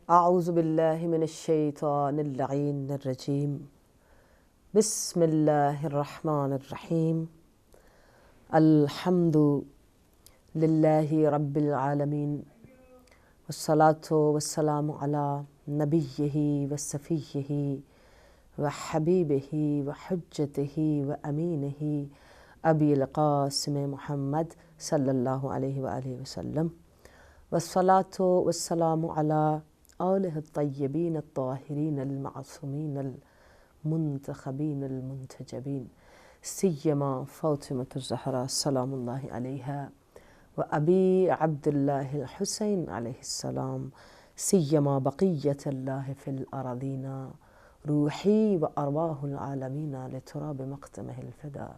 اعوذ باللہ من الشیطان اللعین الرجیم بسم اللہ الرحمن الرحیم الحمد للہ رب العالمین والصلاة والسلام علی نبیہ وصفیہ وحبیبہ وحجتہ وامینہ ابی القاسم محمد صلی اللہ علیہ وآلہ وسلم والصلاة والسلام علی آلہ الطیبین الطاہرین المعصومین المنتخبین المنتجبین سیما فاطمۃ الزہرا سلام اللہ علیہا و ابی عبداللہ الحسین علیہ السلام سیما بقیت اللہ فی الارضین روحی و ارواح العالمین لتراب مقتمہ الفدا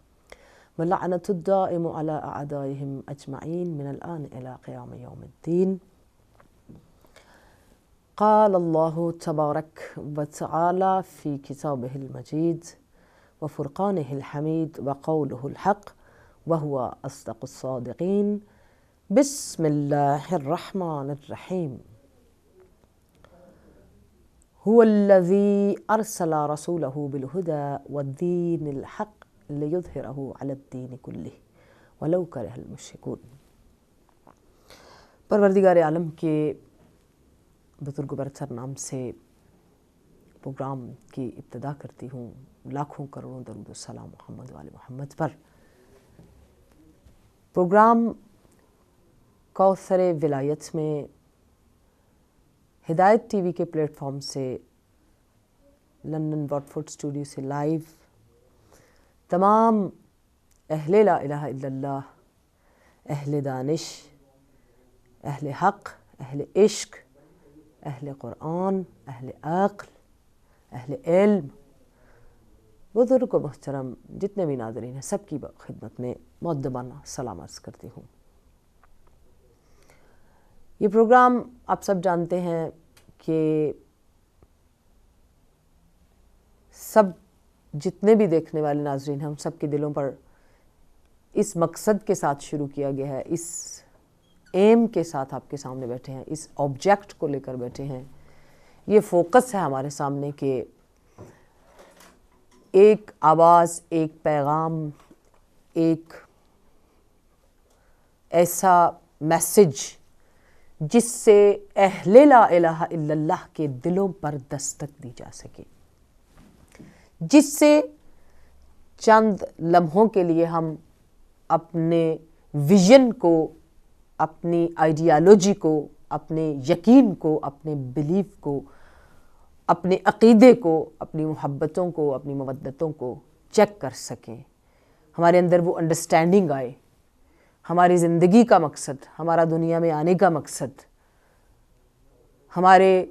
ولعنۃ الدائم علی اعدائہم اجمعین من الآن الی قیام یوم الدین. قال اللہ تبارک وتعالی فی کتابہ المجید وفرقانہ الحمید وقولہ الحق وہو اصدق الصادقین. بسم اللہ الرحمن الرحیم. هو الذی ارسل رسولہ بالہدی والدین الحق لیظہرہ علی الدین کلہ ولو کرہ المشرکون. پروردگار عالم کے بزرگ برتر نام سے پروگرام کی ابتدا کرتی ہوں. لاکھوں کروڑوں درود و سلام محمد وآل محمد پر. پروگرام کوثر ولایت میں ہدایت ٹی وی کے پلیٹ فارم سے لندن واٹفورڈ اسٹوڈیو سے لائیو تمام اہل لا الہ الا اللہ، اہل دانش، اہل حق، اہل عشق، اہل قرآن، اہل عقل، اہل علم، بزرگ و محترم جتنے بھی ناظرین ہیں سب کی خدمت میں مؤدبانہ سلام عرض کرتی ہوں. یہ پروگرام آپ سب جانتے ہیں کہ سب جتنے بھی دیکھنے والے ناظرین ہیں ہم سب کے دلوں پر اس مقصد کے ساتھ شروع کیا گیا ہے، اس ایم کے ساتھ آپ کے سامنے بیٹھے ہیں، اس آبجیکٹ کو لے کر بیٹھے ہیں. یہ فوکس ہے ہمارے سامنے کہ ایک آواز، ایک پیغام، ایک ایسا میسج جس سے اہل لا الہ الا اللہ کے دلوں پر دستک دی جا سکے، جس سے چند لمحوں کے لیے ہم اپنے ویژن کو، اپنی آئیڈیالوجی کو، اپنے یقین کو، اپنے بلیف کو، اپنے عقیدے کو، اپنی محبتوں کو، اپنی مودتوں کو چیک کر سکیں. ہمارے اندر وہ انڈرسٹینڈنگ آئے. ہماری زندگی کا مقصد، ہمارا دنیا میں آنے کا مقصد، ہمارے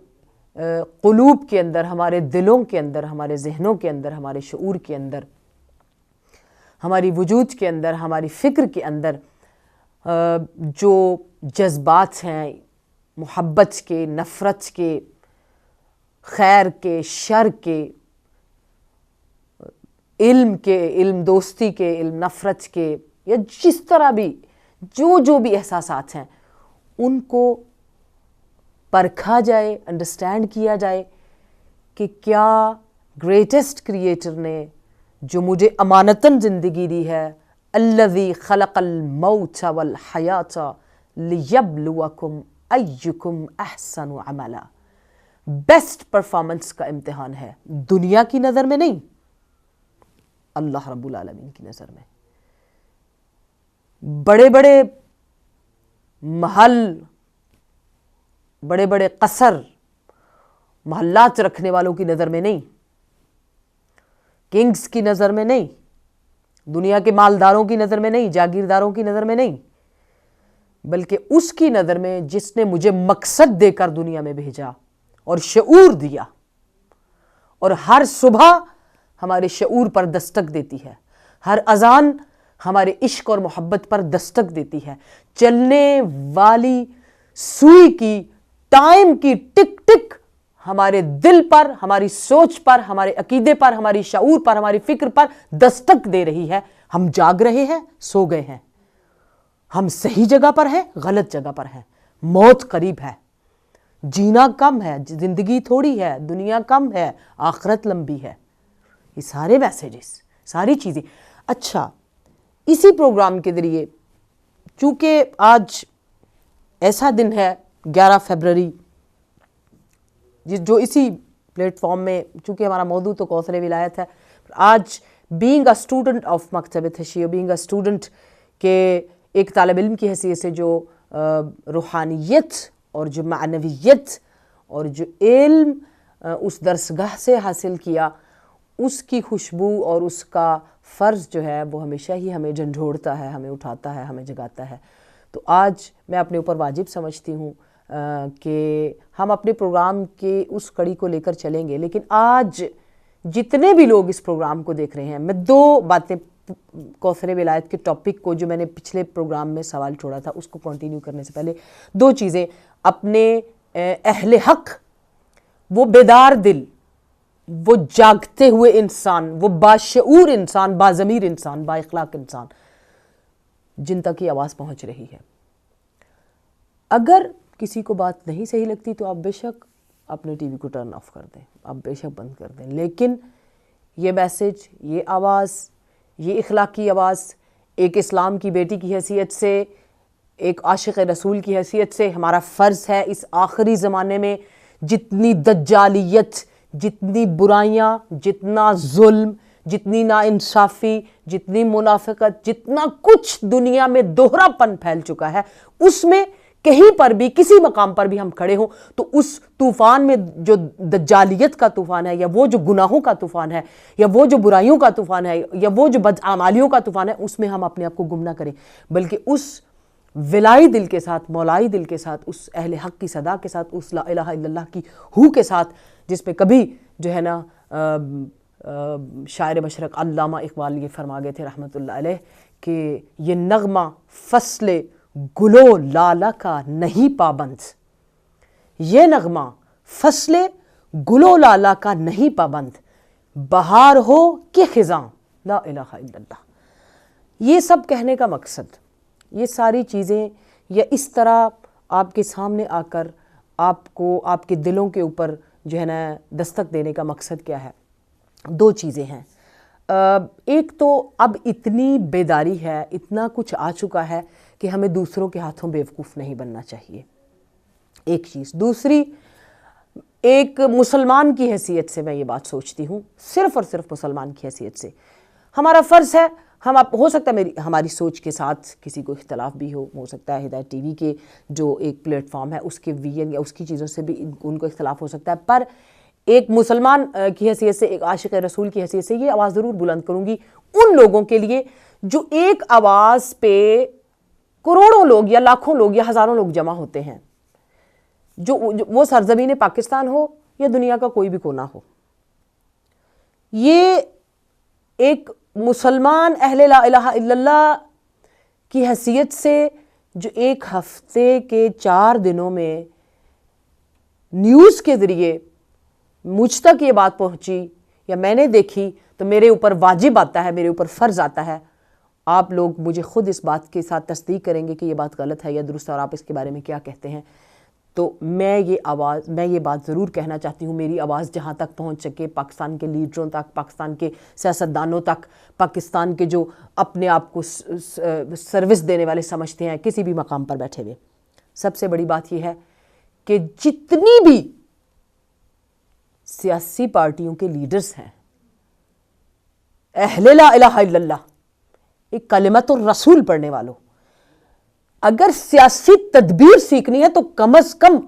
قلوب کے اندر، ہمارے دلوں کے اندر، ہمارے ذہنوں کے اندر، ہمارے شعور کے اندر، ہماری وجود کے اندر، ہماری فکر کے اندر جو جذبات ہیں محبت کے، نفرت کے، خیر کے، شر کے، علم کے، علم دوستی کے، علم نفرت کے، یا جس طرح بھی جو بھی احساسات ہیں ان کو پرکھا جائے، انڈرسٹینڈ کیا جائے کہ کیا گریٹسٹ کریٹر نے جو مجھے امانتاً زندگی دی ہے، الذی خلق الموت والحیات لیبلوکم ایکم احسن عملا، بیسٹ پرفارمنس کا امتحان ہے. دنیا کی نظر میں نہیں، اللہ رب العالمین کی نظر میں. بڑے بڑے محل، بڑے بڑے قصر، محلات رکھنے والوں کی نظر میں نہیں، کنگز کی نظر میں نہیں، دنیا کے مالداروں کی نظر میں نہیں، جاگیرداروں کی نظر میں نہیں، بلکہ اس کی نظر میں جس نے مجھے مقصد دے کر دنیا میں بھیجا اور شعور دیا، اور ہر صبح ہمارے شعور پر دستک دیتی ہے، ہر اذان ہمارے عشق اور محبت پر دستک دیتی ہے. چلنے والی سوئی کی، ٹائم کی ٹک ٹک ہمارے دل پر، ہماری سوچ پر، ہمارے عقیدے پر، ہماری شعور پر، ہماری فکر پر دستک دے رہی ہے. ہم جاگ رہے ہیں، سو گئے ہیں، ہم صحیح جگہ پر ہیں، غلط جگہ پر ہیں، موت قریب ہے. جینا کم ہے، زندگی تھوڑی ہے، دنیا کم ہے، آخرت لمبی ہے. یہ سارے میسیجز، ساری چیزیں. اچھا، اسی پروگرام کے ذریعے چونکہ آج ایسا دن ہے 11 فروری، جو اسی پلیٹ فارم میں، چونکہ ہمارا موضوع تو کوثر ولایت ہے، آج being a student of Maktaba تشیع، being a student کے ایک طالب علم کی حیثیت سے جو روحانیت اور جو معنویت اور جو علم اس درسگاہ سے حاصل کیا، اس کی خوشبو اور اس کا فرض جو ہے وہ ہمیشہ ہی ہمیں جھنجھوڑتا ہے، ہمیں اٹھاتا ہے، ہمیں جگاتا ہے. تو آج میں اپنے اوپر واجب سمجھتی ہوں کہ ہم اپنے پروگرام کے اس کڑی کو لے کر چلیں گے. لیکن آج جتنے بھی لوگ اس پروگرام کو دیکھ رہے ہیں، میں 2 باتیں کوثر ولایت کے ٹاپک کو جو میں نے پچھلے پروگرام میں سوال چھوڑا تھا اس کو کنٹینیو کرنے سے پہلے 2 چیزیں. اپنے اہل حق، وہ بیدار دل، وہ جاگتے ہوئے انسان، وہ باشعور انسان، باضمیر انسان، با اخلاق انسان، جن تک یہ آواز پہنچ رہی ہے. اگر کسی کو بات نہیں صحیح لگتی تو آپ بے شک اپنے ٹی وی کو ٹرن آف کر دیں، آپ بے شک بند کر دیں. لیکن یہ میسج، یہ آواز، یہ اخلاقی آواز ایک اسلام کی بیٹی کی حیثیت سے، ایک عاشق رسول کی حیثیت سے ہمارا فرض ہے اس آخری زمانے میں جتنی دجالیت، جتنی برائیاں، جتنا ظلم، جتنی ناانصافی، جتنی منافقت، جتنا کچھ دنیا میں دوہرا پن پھیل چکا ہے، اس میں کہیں پر بھی کسی مقام پر بھی ہم کھڑے ہوں تو اس طوفان میں جو دجالیت کا طوفان ہے، یا وہ جو گناہوں کا طوفان ہے، یا وہ جو برائیوں کا طوفان ہے، یا وہ جو بدعمالیوں کا طوفان ہے، اس میں ہم اپنے آپ کو گم نہ کریں، بلکہ اس ولائی دل کے ساتھ، مولائی دل کے ساتھ، اس اہل حق کی صدا کے ساتھ، اس لا الہ الا اللہ کی ہو کے ساتھ، جس پہ کبھی جو ہے نا شاعر مشرق علامہ اقبال یہ فرما گئے تھے رحمۃ اللہ علیہ کہ یہ نغمہ فصل گلو لالہ کا نہیں پابند، یہ نغمہ فصل گلو لالہ کا نہیں پابند، بہار ہو کہ خزاں لا الہ الا اللہ. یہ سب کہنے کا مقصد، یہ ساری چیزیں یا اس طرح آپ کے سامنے آ کر آپ کو، آپ کے دلوں کے اوپر جو ہے نا دستک دینے کا مقصد کیا ہے؟ 2 چیزیں ہیں. ایک تو اب اتنی بیداری ہے، اتنا کچھ آ چکا ہے کہ ہمیں دوسروں کے ہاتھوں بیوقوف نہیں بننا چاہیے، ایک چیز. دوسری، ایک مسلمان کی حیثیت سے میں یہ بات سوچتی ہوں، صرف اور صرف مسلمان کی حیثیت سے ہمارا فرض ہے، ہم ہو سکتا ہے ہماری سوچ کے ساتھ کسی کو اختلاف بھی ہو سکتا ہے، ہدایت ٹی وی کے جو ایک پلیٹ فارم ہے اس کے ویژن یا اس کی چیزوں سے بھی ان کو اختلاف ہو سکتا ہے، پر ایک مسلمان کی حیثیت سے، ایک عاشق رسول کی حیثیت سے یہ آواز ضرور بلند کروں گی ان لوگوں کے لیے جو ایک آواز پہ کروڑوں لوگ یا لاکھوں لوگ یا ہزاروں لوگ جمع ہوتے ہیں، جو وہ سرزمین پاکستان ہو یا دنیا کا کوئی بھی کونا ہو. یہ ایک مسلمان اہل لا الہ الا اللہ کی حیثیت سے جو ایک ہفتے کے 4 دنوں میں نیوز کے ذریعے مجھ تک یہ بات پہنچی یا میں نے دیکھی، تو میرے اوپر واجب آتا ہے، میرے اوپر فرض آتا ہے. آپ لوگ مجھے خود اس بات کے ساتھ تصدیق کریں گے کہ یہ بات غلط ہے یا درست ہے، اور آپ اس کے بارے میں کیا کہتے ہیں. تو میں یہ بات ضرور کہنا چاہتی ہوں، میری آواز جہاں تک پہنچ سکے، پاکستان کے لیڈروں تک، پاکستان کے سیاستدانوں تک، پاکستان کے جو اپنے آپ کو سروس دینے والے سمجھتے ہیں کسی بھی مقام پر بیٹھے ہوئے، سب سے بڑی بات یہ ہے کہ جتنی بھی سیاسی پارٹیوں کے لیڈرز ہیں، اہل لا الہ الا اللہ، ایک کلمۃ الرسول پڑھنے والوں، اگر سیاسی تدبیر سیکھنی ہے تو کم از کم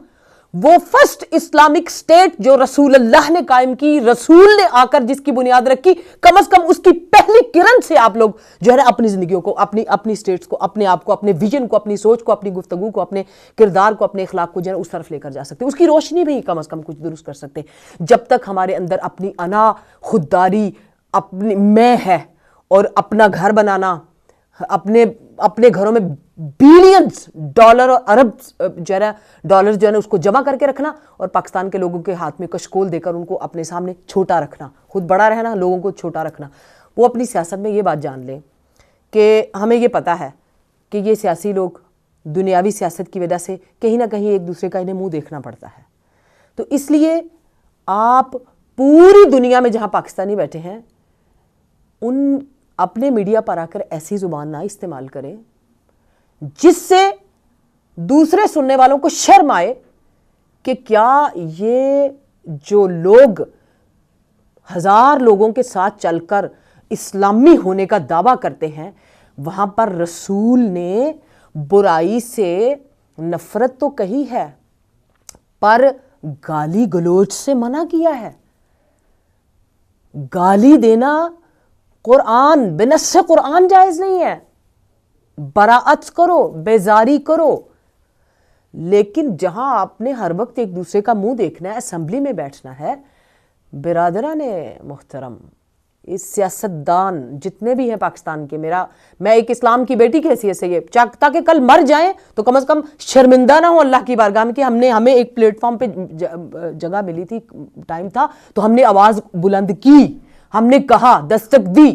وہ فرسٹ اسلامک سٹیٹ جو رسول اللہ نے قائم کی، رسول نے آ کر جس کی بنیاد رکھی، کم از کم اس کی پہلی کرن سے آپ لوگ جو ہے نا اپنی زندگیوں کو، اپنی سٹیٹس کو، اپنے آپ کو، اپنے ویژن کو، اپنی سوچ کو، اپنی گفتگو کو، اپنے کردار کو، اپنے اخلاق کو جو ہے اس طرف لے کر جا سکتے ہیں، اس کی روشنی بھی کم از کم کچھ درست کر سکتے ہیں. جب تک ہمارے اندر اپنی انا، خودداری، اپنی میں ہے، اور اپنا گھر بنانا، اپنے گھروں میں بلینز ڈالر اور ارب جو ہے ڈالر جو ہے نا اس کو جمع کر کے رکھنا، اور پاکستان کے لوگوں کے ہاتھ میں کشکول دے کر ان کو اپنے سامنے چھوٹا رکھنا، خود بڑا رہنا، لوگوں کو چھوٹا رکھنا. وہ اپنی سیاست میں یہ بات جان لیں کہ ہمیں یہ پتہ ہے کہ یہ سیاسی لوگ دنیاوی سیاست کی وجہ سے کہیں نہ کہیں ایک دوسرے کا انہیں منہ دیکھنا پڑتا ہے. تو اس لیے آپ پوری دنیا میں جہاں پاکستانی بیٹھے ہیں ان اپنے میڈیا پر آ کر ایسی زبان نہ استعمال کریں جس سے دوسرے سننے والوں کو شرم آئے کہ کیا یہ جو لوگ 1000 لوگوں کے ساتھ چل کر اسلامی ہونے کا دعویٰ کرتے ہیں وہاں پر رسول نے برائی سے نفرت تو کہی ہے پر گالی گلوچ سے منع کیا ہے. گالی دینا قرآن بنص قرآن جائز نہیں ہے. براعت کرو, بیزاری کرو, لیکن جہاں آپ نے ہر وقت ایک دوسرے کا منہ دیکھنا ہے, اسمبلی میں بیٹھنا ہے, برادران محترم, اس سیاستدان جتنے بھی ہیں پاکستان کے, میں ایک اسلام کی بیٹی کی حیثیت سے یہ تاکہ کل مر جائیں تو کم از کم شرمندہ نہ ہو اللہ کی بارگاہ میں کہ ہمیں ایک پلیٹ فارم پہ جگہ ملی تھی, ٹائم تھا تو ہم نے آواز بلند کی, ہم نے کہا, دستک دی.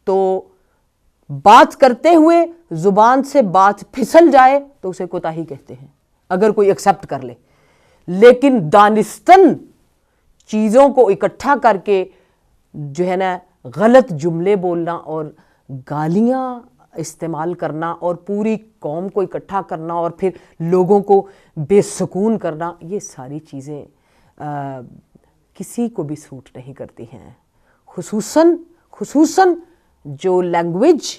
تو بات کرتے ہوئے زبان سے بات پھسل جائے تو اسے کوتاہی کہتے ہیں اگر کوئی ایکسیپٹ کر لے, لیکن دانستن چیزوں کو اکٹھا کر کے جو ہے نا غلط جملے بولنا اور گالیاں استعمال کرنا اور پوری قوم کو اکٹھا کرنا اور پھر لوگوں کو بے سکون کرنا, یہ ساری چیزیں کسی کو بھی سوٹ نہیں کرتی ہیں. خصوصاً جو لینگویج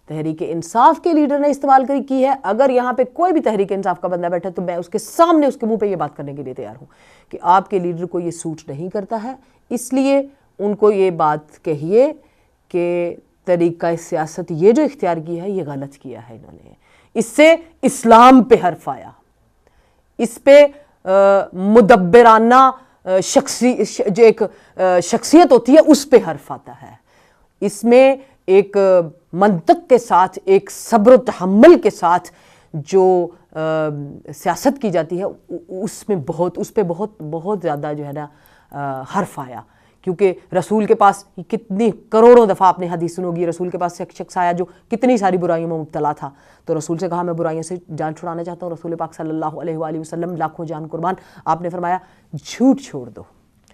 تحریک انصاف کے لیڈر نے استعمال کی ہے. اگر یہاں پہ کوئی بھی تحریک انصاف کا بندہ بیٹھا تو میں اس کے سامنے اس کے منہ پہ یہ بات کرنے کے لیے تیار ہوں کہ آپ کے لیڈر کو یہ سوٹ نہیں کرتا ہے, اس لیے ان کو یہ بات کہیے کہ طریقہ سیاست یہ جو اختیار کیا ہے یہ غلط کیا ہے انہوں نے. اس سے اسلام پہ حرف آیا, اس پہ مدبرانہ جو ایک شخصیت ہوتی ہے اس پہ حرف آتا ہے. اس میں ایک منطق کے ساتھ, ایک صبر و تحمل کے ساتھ جو سیاست کی جاتی ہے اس پہ بہت زیادہ جو ہے نا حرف آیا. کیونکہ رسول کے پاس کتنی کروڑوں دفعہ آپ نے حدیث سنو گی, رسول کے پاس ایک شخص آیا جو کتنی ساری برائیوں میں مبتلا تھا, تو رسول سے کہا میں برائیوں سے جان چھڑانا چاہتا ہوں. رسول پاک صلی اللہ علیہ وآلہ وسلم لاکھوں جان قربان, آپ نے فرمایا جھوٹ چھوڑ دو.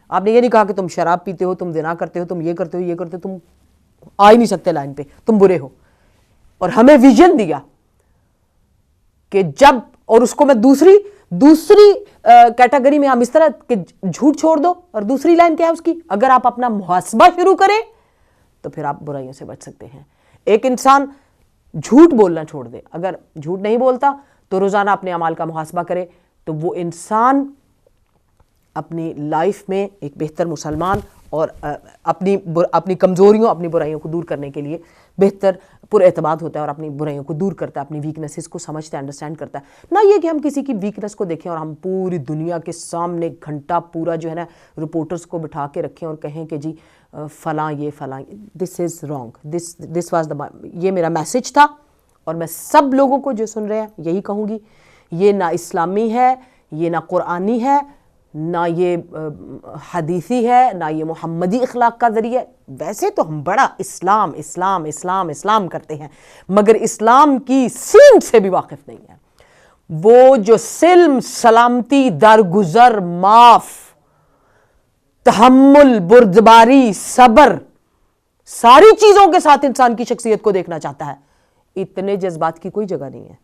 آپ نے یہ نہیں کہا کہ تم شراب پیتے ہو, تم زنا کرتے ہو, تم یہ کرتے ہو, تم آ ہی نہیں سکتے لائن پہ, تم برے ہو. اور ہمیں ویژن دیا کہ جب, اور اس کو میں دوسری کیٹیگری میں ہم اس طرح کہ جھوٹ چھوڑ دو, اور دوسری لائن کیا ہے اس کی, اگر آپ اپنا محاسبہ شروع کریں تو پھر آپ برائیوں سے بچ سکتے ہیں. ایک انسان جھوٹ بولنا چھوڑ دے, اگر جھوٹ نہیں بولتا تو روزانہ اپنے اعمال کا محاسبہ کرے, تو وہ انسان اپنی لائف میں ایک بہتر مسلمان اور اپنی کمزوریوں, اپنی برائیوں کو دور کرنے کے لیے بہتر پر اعتماد ہوتا ہے اور اپنی برائیوں کو دور کرتا ہے, اپنی ویکنسز کو سمجھتا ہے, انڈرسٹینڈ کرتا ہے. نہ یہ کہ ہم کسی کی ویکنس کو دیکھیں اور ہم پوری دنیا کے سامنے گھنٹہ پورا جو ہے نا رپورٹرز کو بٹھا کے رکھیں اور کہیں کہ جی فلاں یہ فلاں. دس is wrong. This was the, یہ میرا میسج تھا, اور میں سب لوگوں کو جو سن رہے ہیں یہی کہوں گی, یہ نہ اسلامی ہے, یہ نہ قرآنی ہے, نہ یہ حدیثی ہے, نہ یہ محمدی اخلاق کا ذریعہ. ویسے تو ہم بڑا اسلام اسلام اسلام اسلام کرتے ہیں, مگر اسلام کی سین سے بھی واقف نہیں ہیں. وہ جو سلم, سلامتی, درگزر, معاف, تحمل, بردباری, صبر, ساری چیزوں کے ساتھ انسان کی شخصیت کو دیکھنا چاہتا ہے, اتنے جذبات کی کوئی جگہ نہیں ہے.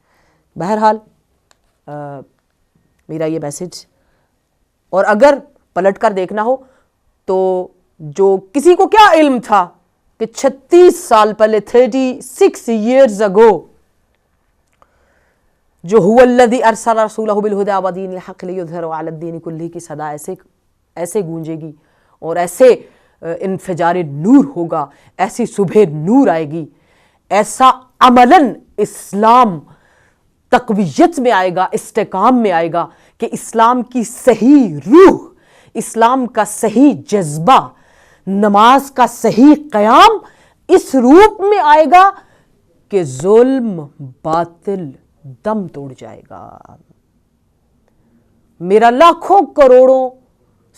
بہرحال میرا یہ میسج, اور اگر پلٹ کر دیکھنا ہو تو جو کسی کو کیا علم تھا کہ 36 سال پہلے 36 years ago جو هو الذی ارسل رسولہ بالہدی ودین الحق لیظہرہ علی الدین کلہ کی صدا ایسے گونجے گی اور ایسے انفجار نور ہوگا, ایسی صبح نور آئے گی, ایسا عملاً اسلام تقویت میں آئے گا, استحکام میں آئے گا کہ اسلام کی صحیح روح, اسلام کا صحیح جذبہ, نماز کا صحیح قیام اس روپ میں آئے گا کہ ظلم باطل دم توڑ جائے گا. میرا لاکھوں کروڑوں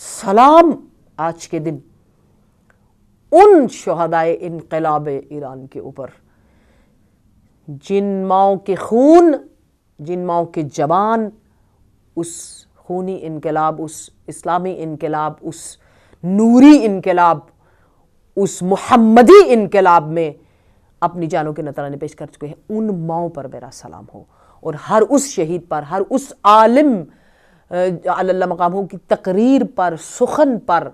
سلام آج کے دن ان شہدائے انقلاب ایران کے اوپر جن ماؤں کے خون, جن ماؤں کے جوان اس خونی انقلاب، اس اسلامی انقلاب، اس نوری انقلاب، اس محمدی انقلاب میں اپنی جانوں کے نذرانے پیش کر چکے ہیں، ان ماؤں پر میرا سلام ہو، اور ہر اس شہید پر، ہر اس عالم علی اللہ مقامہ کی تقریر پر، سخن پر،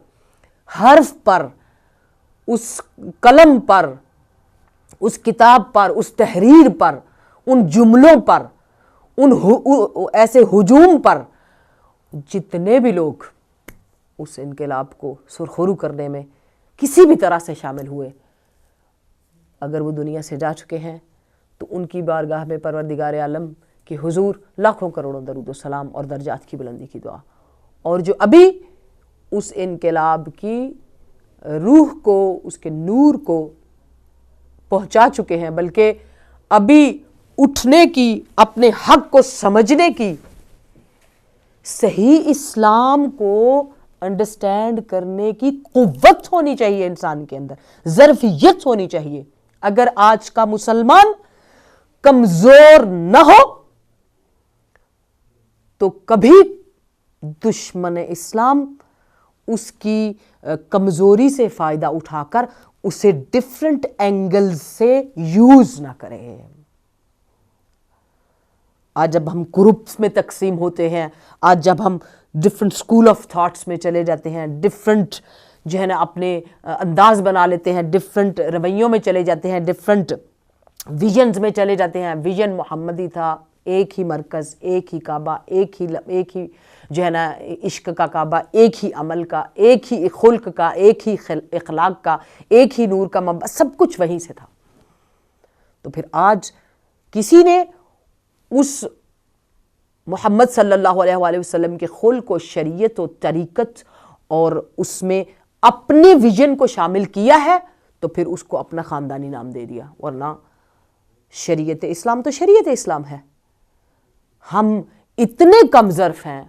حرف پر، اس قلم پر، اس کتاب پر، اس تحریر پر، ان جملوں پر، ان ایسے ہجوم پر، جتنے بھی لوگ اس انقلاب کو سرخرو کرنے میں کسی بھی طرح سے شامل ہوئے، اگر وہ دنیا سے جا چکے ہیں تو ان کی بارگاہ میں پروردگار عالم کہ حضور لاکھوں کروڑوں درود و سلام اور درجات کی بلندی کی دعا، اور جو ابھی اس انقلاب کی روح کو، اس کے نور کو پہنچا چکے ہیں، بلکہ ابھی اٹھنے کی، اپنے حق کو سمجھنے کی، صحیح اسلام کو انڈرسٹینڈ کرنے کی قوت ہونی چاہیے انسان کے اندر، ظرفیت ہونی چاہیے۔ اگر آج کا مسلمان کمزور نہ ہو تو کبھی دشمن اسلام اس کی کمزوری سے فائدہ اٹھا کر اسے ڈیفرنٹ اینگل سے یوز نہ کرے۔ آج جب ہم گروپس میں تقسیم ہوتے ہیں، آج جب ہم ڈیفرنٹ اسکول آف تھاٹس میں چلے جاتے ہیں، ڈیفرنٹ جو ہے نا اپنے انداز بنا لیتے ہیں، ڈیفرنٹ رویوں میں چلے جاتے ہیں، ڈیفرنٹ ویژنز میں چلے جاتے ہیں۔ ویژن محمدی تھا، ایک ہی مرکز، ایک ہی کعبہ، ایک ہی جو ہے نا عشق کا کعبہ، ایک ہی عمل کا، ایک ہی خلق کا، ایک ہی اخلاق کا، ایک ہی نور کا منبع، سب کچھ وہیں سے تھا۔ تو پھر آج کسی نے اس محمد صلی اللہ علیہ وآلہ وسلم کے خلق و شریعت و طریقت اور اس میں اپنے ویژن کو شامل کیا ہے تو پھر اس کو اپنا خاندانی نام دے دیا، ورنہ شریعت اسلام تو شریعت اسلام ہے۔ ہم اتنے کم ظرف ہیں،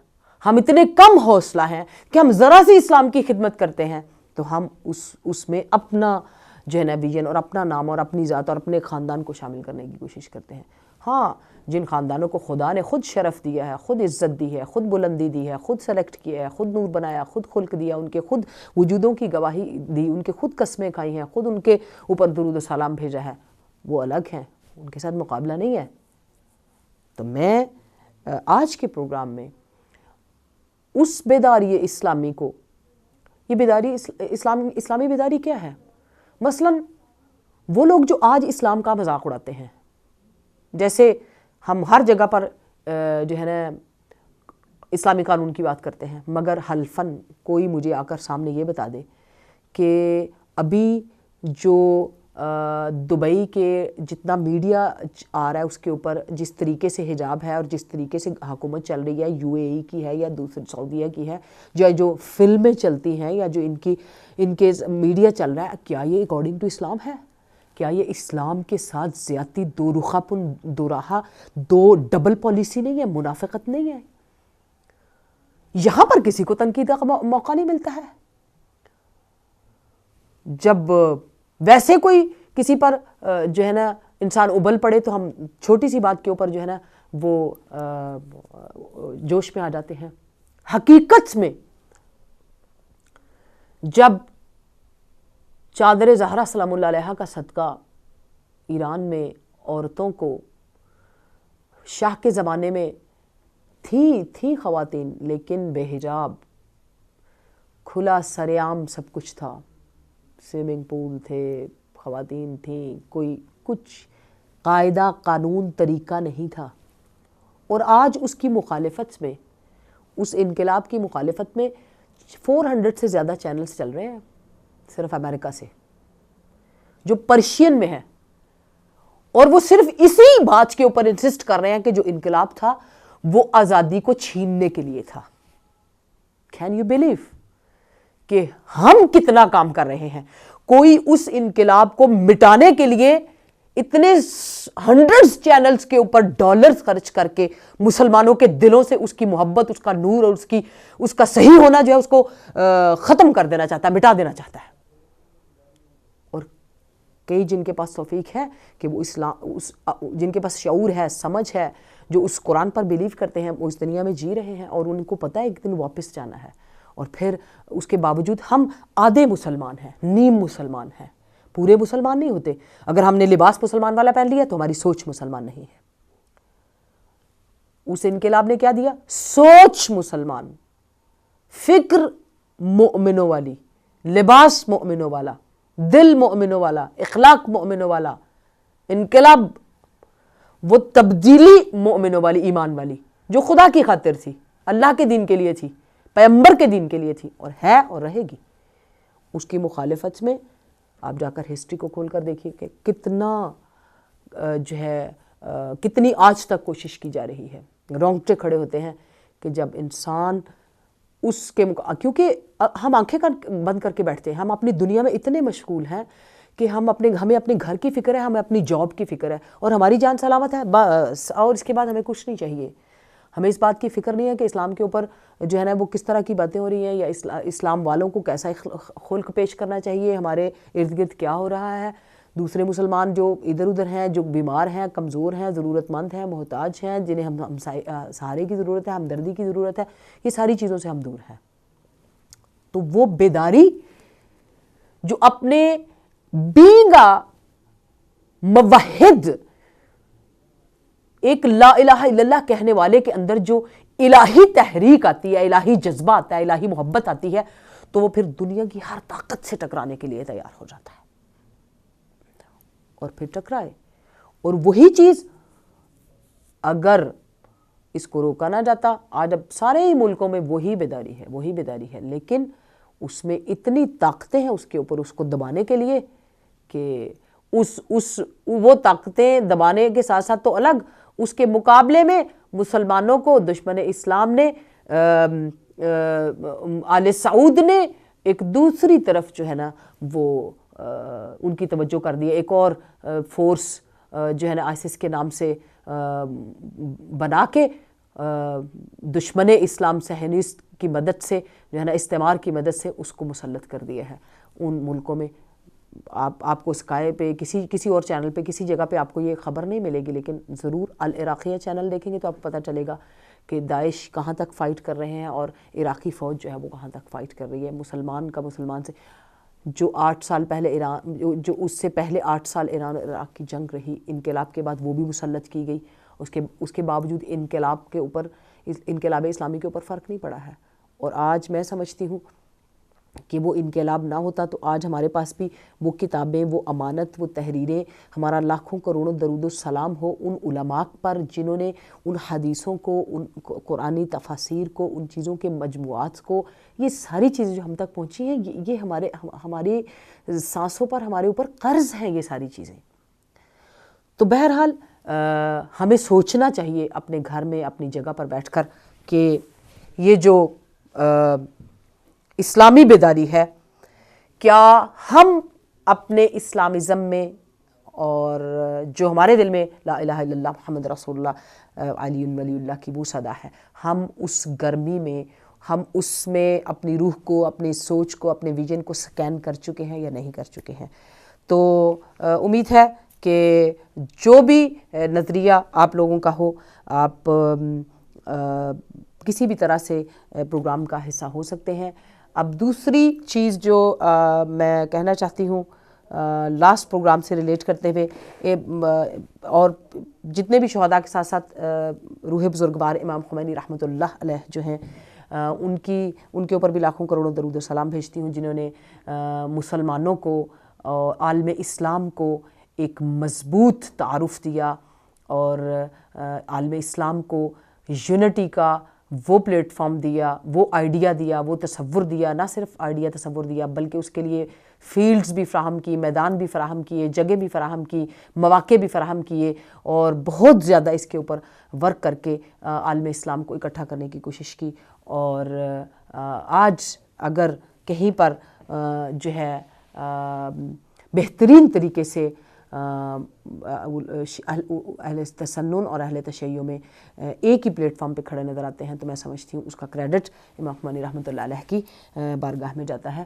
ہم اتنے کم حوصلہ ہیں کہ ہم ذرا سی اسلام کی خدمت کرتے ہیں تو ہم اس میں اپنا جو ہے نا ویژن اور اپنا نام اور اپنی ذات اور اپنے خاندان کو شامل کرنے کی کوشش کرتے ہیں۔ ہاں، جن خاندانوں کو خدا نے خود شرف دیا ہے، خود عزت دی ہے، خود بلندی دی ہے، خود سلیکٹ کیا ہے، خود نور بنایا، خود خلق دیا، ان کے خود وجودوں کی گواہی دی، ان کے خود قسمیں کھائی ہیں، خود ان کے اوپر درود و سلام بھیجا ہے، وہ الگ ہیں، ان کے ساتھ مقابلہ نہیں ہے۔ تو میں آج کے پروگرام میں اس بیداری اسلامی کو، یہ بیداری اسلامی بیداری کیا ہے؟ مثلاً وہ لوگ جو آج اسلام کا مذاق اڑاتے ہیں، جیسے ہم ہر جگہ پر جو ہے نا اسلامی قانون کی بات کرتے ہیں، مگر حلفاً کوئی مجھے آ کر سامنے یہ بتا دے کہ ابھی جو دبئی کے جتنا میڈیا آ رہا ہے اس کے اوپر جس طریقے سے حجاب ہے اور جس طریقے سے حکومت چل رہی ہے، یو اے ای کی ہے یا دوسری سعودیہ کی ہے، جو فلمیں چلتی ہیں یا جو ان کے میڈیا چل رہا ہے، کیا یہ اکارڈنگ ٹو اسلام ہے؟ کیا یہ اسلام کے ساتھ زیادتی، دو رخا پن، دو راہا، دو ڈبل پالیسی نہیں ہے، منافقت نہیں ہے؟ یہاں پر کسی کو تنقید کا موقع نہیں ملتا ہے۔ جب ویسے کوئی کسی پر جو ہے نا انسان ابل پڑے تو ہم چھوٹی سی بات کے اوپر جو ہے نا وہ جوش میں آ جاتے ہیں۔ حقیقت میں جب چادر زہرا سلام اللہ علیہا کا صدقہ ایران میں عورتوں کو، شاہ کے زمانے میں تھی خواتین لیکن بے حجاب، کھلا سر عام سب کچھ تھا، سوئمنگ پول تھے، خواتین تھیں، کوئی کچھ قاعدہ قانون طریقہ نہیں تھا، اور آج اس کی مخالفت میں، اس انقلاب کی مخالفت میں 400 سے زیادہ چینلز چل رہے ہیں صرف امریکہ سے، جو پرشین میں ہے، اور وہ صرف اسی بات کے اوپر انسسٹ کر رہے ہیں کہ جو انقلاب تھا وہ آزادی کو چھیننے کے لیے تھا۔ کین یو بلیو کہ ہم کتنا کام کر رہے ہیں؟ کوئی اس انقلاب کو مٹانے کے لیے اتنے ہنڈریڈز چینلز کے اوپر ڈالرز خرچ کر کے مسلمانوں کے دلوں سے اس کی محبت، اس کا نور اور اس کا صحیح ہونا جو ہے اس کو ختم کر دینا چاہتا ہے، مٹا دینا چاہتا ہے۔ اور کئی جن کے پاس توفیق ہے کہ وہ اسلام، جن کے پاس شعور ہے، سمجھ ہے، جو اس قرآن پر بیلیو کرتے ہیں وہ اس دنیا میں جی رہے ہیں اور ان کو پتہ ہے ایک دن واپس جانا ہے، اور پھر اس کے باوجود ہم آدھے مسلمان ہیں، نیم مسلمان ہیں، پورے مسلمان نہیں ہوتے۔ اگر ہم نے لباس مسلمان والا پہن لیا تو ہماری سوچ مسلمان نہیں ہے۔ اس انقلاب نے کیا دیا؟ سوچ مسلمان، فکر مومنوں والی، لباس مومنوں والا، دل مومنوں والا، اخلاق مومنوں والا، انقلاب وہ تبدیلی مومنوں والی، ایمان والی، جو خدا کی خاطر تھی، اللہ کے دین کے لیے تھی، پیغمبر کے دین کے لیے تھی، اور ہے اور رہے گی۔ اس کی مخالفت میں آپ جا کر ہسٹری کو کھول کر دیکھیے کہ کتنا جو ہے کتنی آج تک کوشش کی جا رہی ہے۔ رونگٹے کھڑے ہوتے ہیں کہ جب انسان اس کے کیونکہ ہم آنکھیں بند کر کے بیٹھتے ہیں، ہم اپنی دنیا میں اتنے مشغول ہیں کہ ہمیں اپنے گھر کی فکر ہے، ہمیں اپنی جاب کی فکر ہے، اور ہماری جان سلامت ہے بس، اور اس کے بعد ہمیں کچھ نہیں چاہیے۔ ہمیں اس بات کی فکر نہیں ہے کہ اسلام کے اوپر جو ہے نا وہ کس طرح کی باتیں ہو رہی ہیں، یا اسلام والوں کو کیسا خلق پیش کرنا چاہیے، ہمارے ارد گرد کیا ہو رہا ہے، دوسرے مسلمان جو ادھر ادھر ہیں، جو بیمار ہیں، کمزور ہیں، ضرورت مند ہیں، محتاج ہیں، جنہیں ہم سہارے کی ضرورت ہے، ہمدردی کی ضرورت ہے، یہ ساری چیزوں سے ہم دور ہیں۔ تو وہ بیداری جو اپنے بینگ موحد ایک لا الہ الا اللہ کہنے والے کے اندر جو الہی تحریک آتی ہے، الہی جذبہ آتا ہے، الہی محبت آتی ہے، تو وہ پھر دنیا کی ہر طاقت سے ٹکرانے کے لیے تیار ہو جاتا ہے، اور پھر ٹکرائے۔ اور وہی چیز اگر اس کو روکا نہ جاتا، آج اب سارے ہی ملکوں میں وہی بیداری ہے، لیکن اس میں اتنی طاقتیں ہیں اس کے اوپر، اس کو دبانے کے لیے، کہ وہ طاقتیں دبانے کے ساتھ ساتھ تو الگ، اس کے مقابلے میں مسلمانوں کو دشمن اسلام نے، آل سعود نے ایک دوسری طرف جو ہے نا وہ ان کی توجہ کر دی، ایک اور فورس جو ہے نا آئسس کے نام سے بنا کے دشمن اسلام صہیونسٹ کی مدد سے جو ہے نا استعمار کی مدد سے اس کو مسلط کر دیا ہے ان ملکوں میں۔ آپ کو اسکائی پہ کسی اور چینل پہ کسی جگہ پہ آپ کو یہ خبر نہیں ملے گی، لیکن ضرور العراقیہ چینل دیکھیں گے تو آپ کو پتہ چلے گا کہ داعش کہاں تک فائٹ کر رہے ہیں، اور عراقی فوج جو ہے وہ کہاں تک فائٹ کر رہی ہے۔ مسلمان سے جو 8 سال پہلے ایران، جو اس سے پہلے 8 سال ایران اور عراق کی جنگ رہی، انقلاب کے بعد وہ بھی مسلط کی گئی، اس کے باوجود انقلاب اسلامی کے اوپر فرق نہیں پڑا ہے۔ اور آج میں سمجھتی ہوں کہ وہ انقلاب نہ ہوتا تو آج ہمارے پاس بھی وہ کتابیں، وہ امانت، وہ تحریریں، ہمارا لاکھوں کروڑوں درود و سلام ہو ان علماء پر جنہوں نے ان حدیثوں کو، ان قرآنی تفاسیر کو، ان چیزوں کے مجموعات کو، یہ ساری چیزیں جو ہم تک پہنچی ہیں، یہ ہماری سانسوں پر، ہمارے اوپر قرض ہیں یہ ساری چیزیں۔ تو بہرحال ہمیں سوچنا چاہیے اپنے گھر میں، اپنی جگہ پر بیٹھ کر، کہ یہ جو اسلامی بیداری ہے، کیا ہم اپنے اسلامزم میں، اور جو ہمارے دل میں لا الہ الا اللہ محمد رسول اللہ علی ولی اللہ کی وہ صدا ہے، ہم اس گرمی میں، ہم اس میں اپنی روح کو، اپنی سوچ کو، اپنے ویژن کو سکین کر چکے ہیں یا نہیں کر چکے ہیں؟ تو امید ہے کہ جو بھی نظریہ آپ لوگوں کا ہو، آپ کسی بھی طرح سے پروگرام کا حصہ ہو سکتے ہیں۔ اب دوسری چیز جو میں کہنا چاہتی ہوں لاسٹ پروگرام سے ریلیٹ کرتے ہوئے، اور جتنے بھی شہداء کے ساتھ ساتھ روح بزرگوار امام خمینی رحمۃ اللہ علیہ جو ہیں، ان کے اوپر بھی لاکھوں کروڑوں درود و سلام بھیجتی ہوں، جنہوں نے مسلمانوں کو، عالم اسلام کو ایک مضبوط تعارف دیا، اور عالم اسلام کو یونٹی کا وہ پلیٹ فارم دیا، وہ آئیڈیا دیا، وہ تصور دیا، نہ صرف آئیڈیا تصور دیا بلکہ اس کے لیے فیلڈز بھی فراہم کی، میدان بھی فراہم کیے، جگہ بھی فراہم کی، مواقع بھی فراہم کیے، اور بہت زیادہ اس کے اوپر ورک کر کے عالم اسلام کو اکٹھا کرنے کی کوشش کی۔ اور آج اگر کہیں پر جو ہے بہترین طریقے سے اہل تسنن اور اہل تشیع میں ایک ہی پلیٹ فارم پہ کھڑے نظر آتے ہیں، تو میں سمجھتی ہوں اس کا کریڈٹ امام خمینی رحمۃ اللہ علیہ کی بارگاہ میں جاتا ہے۔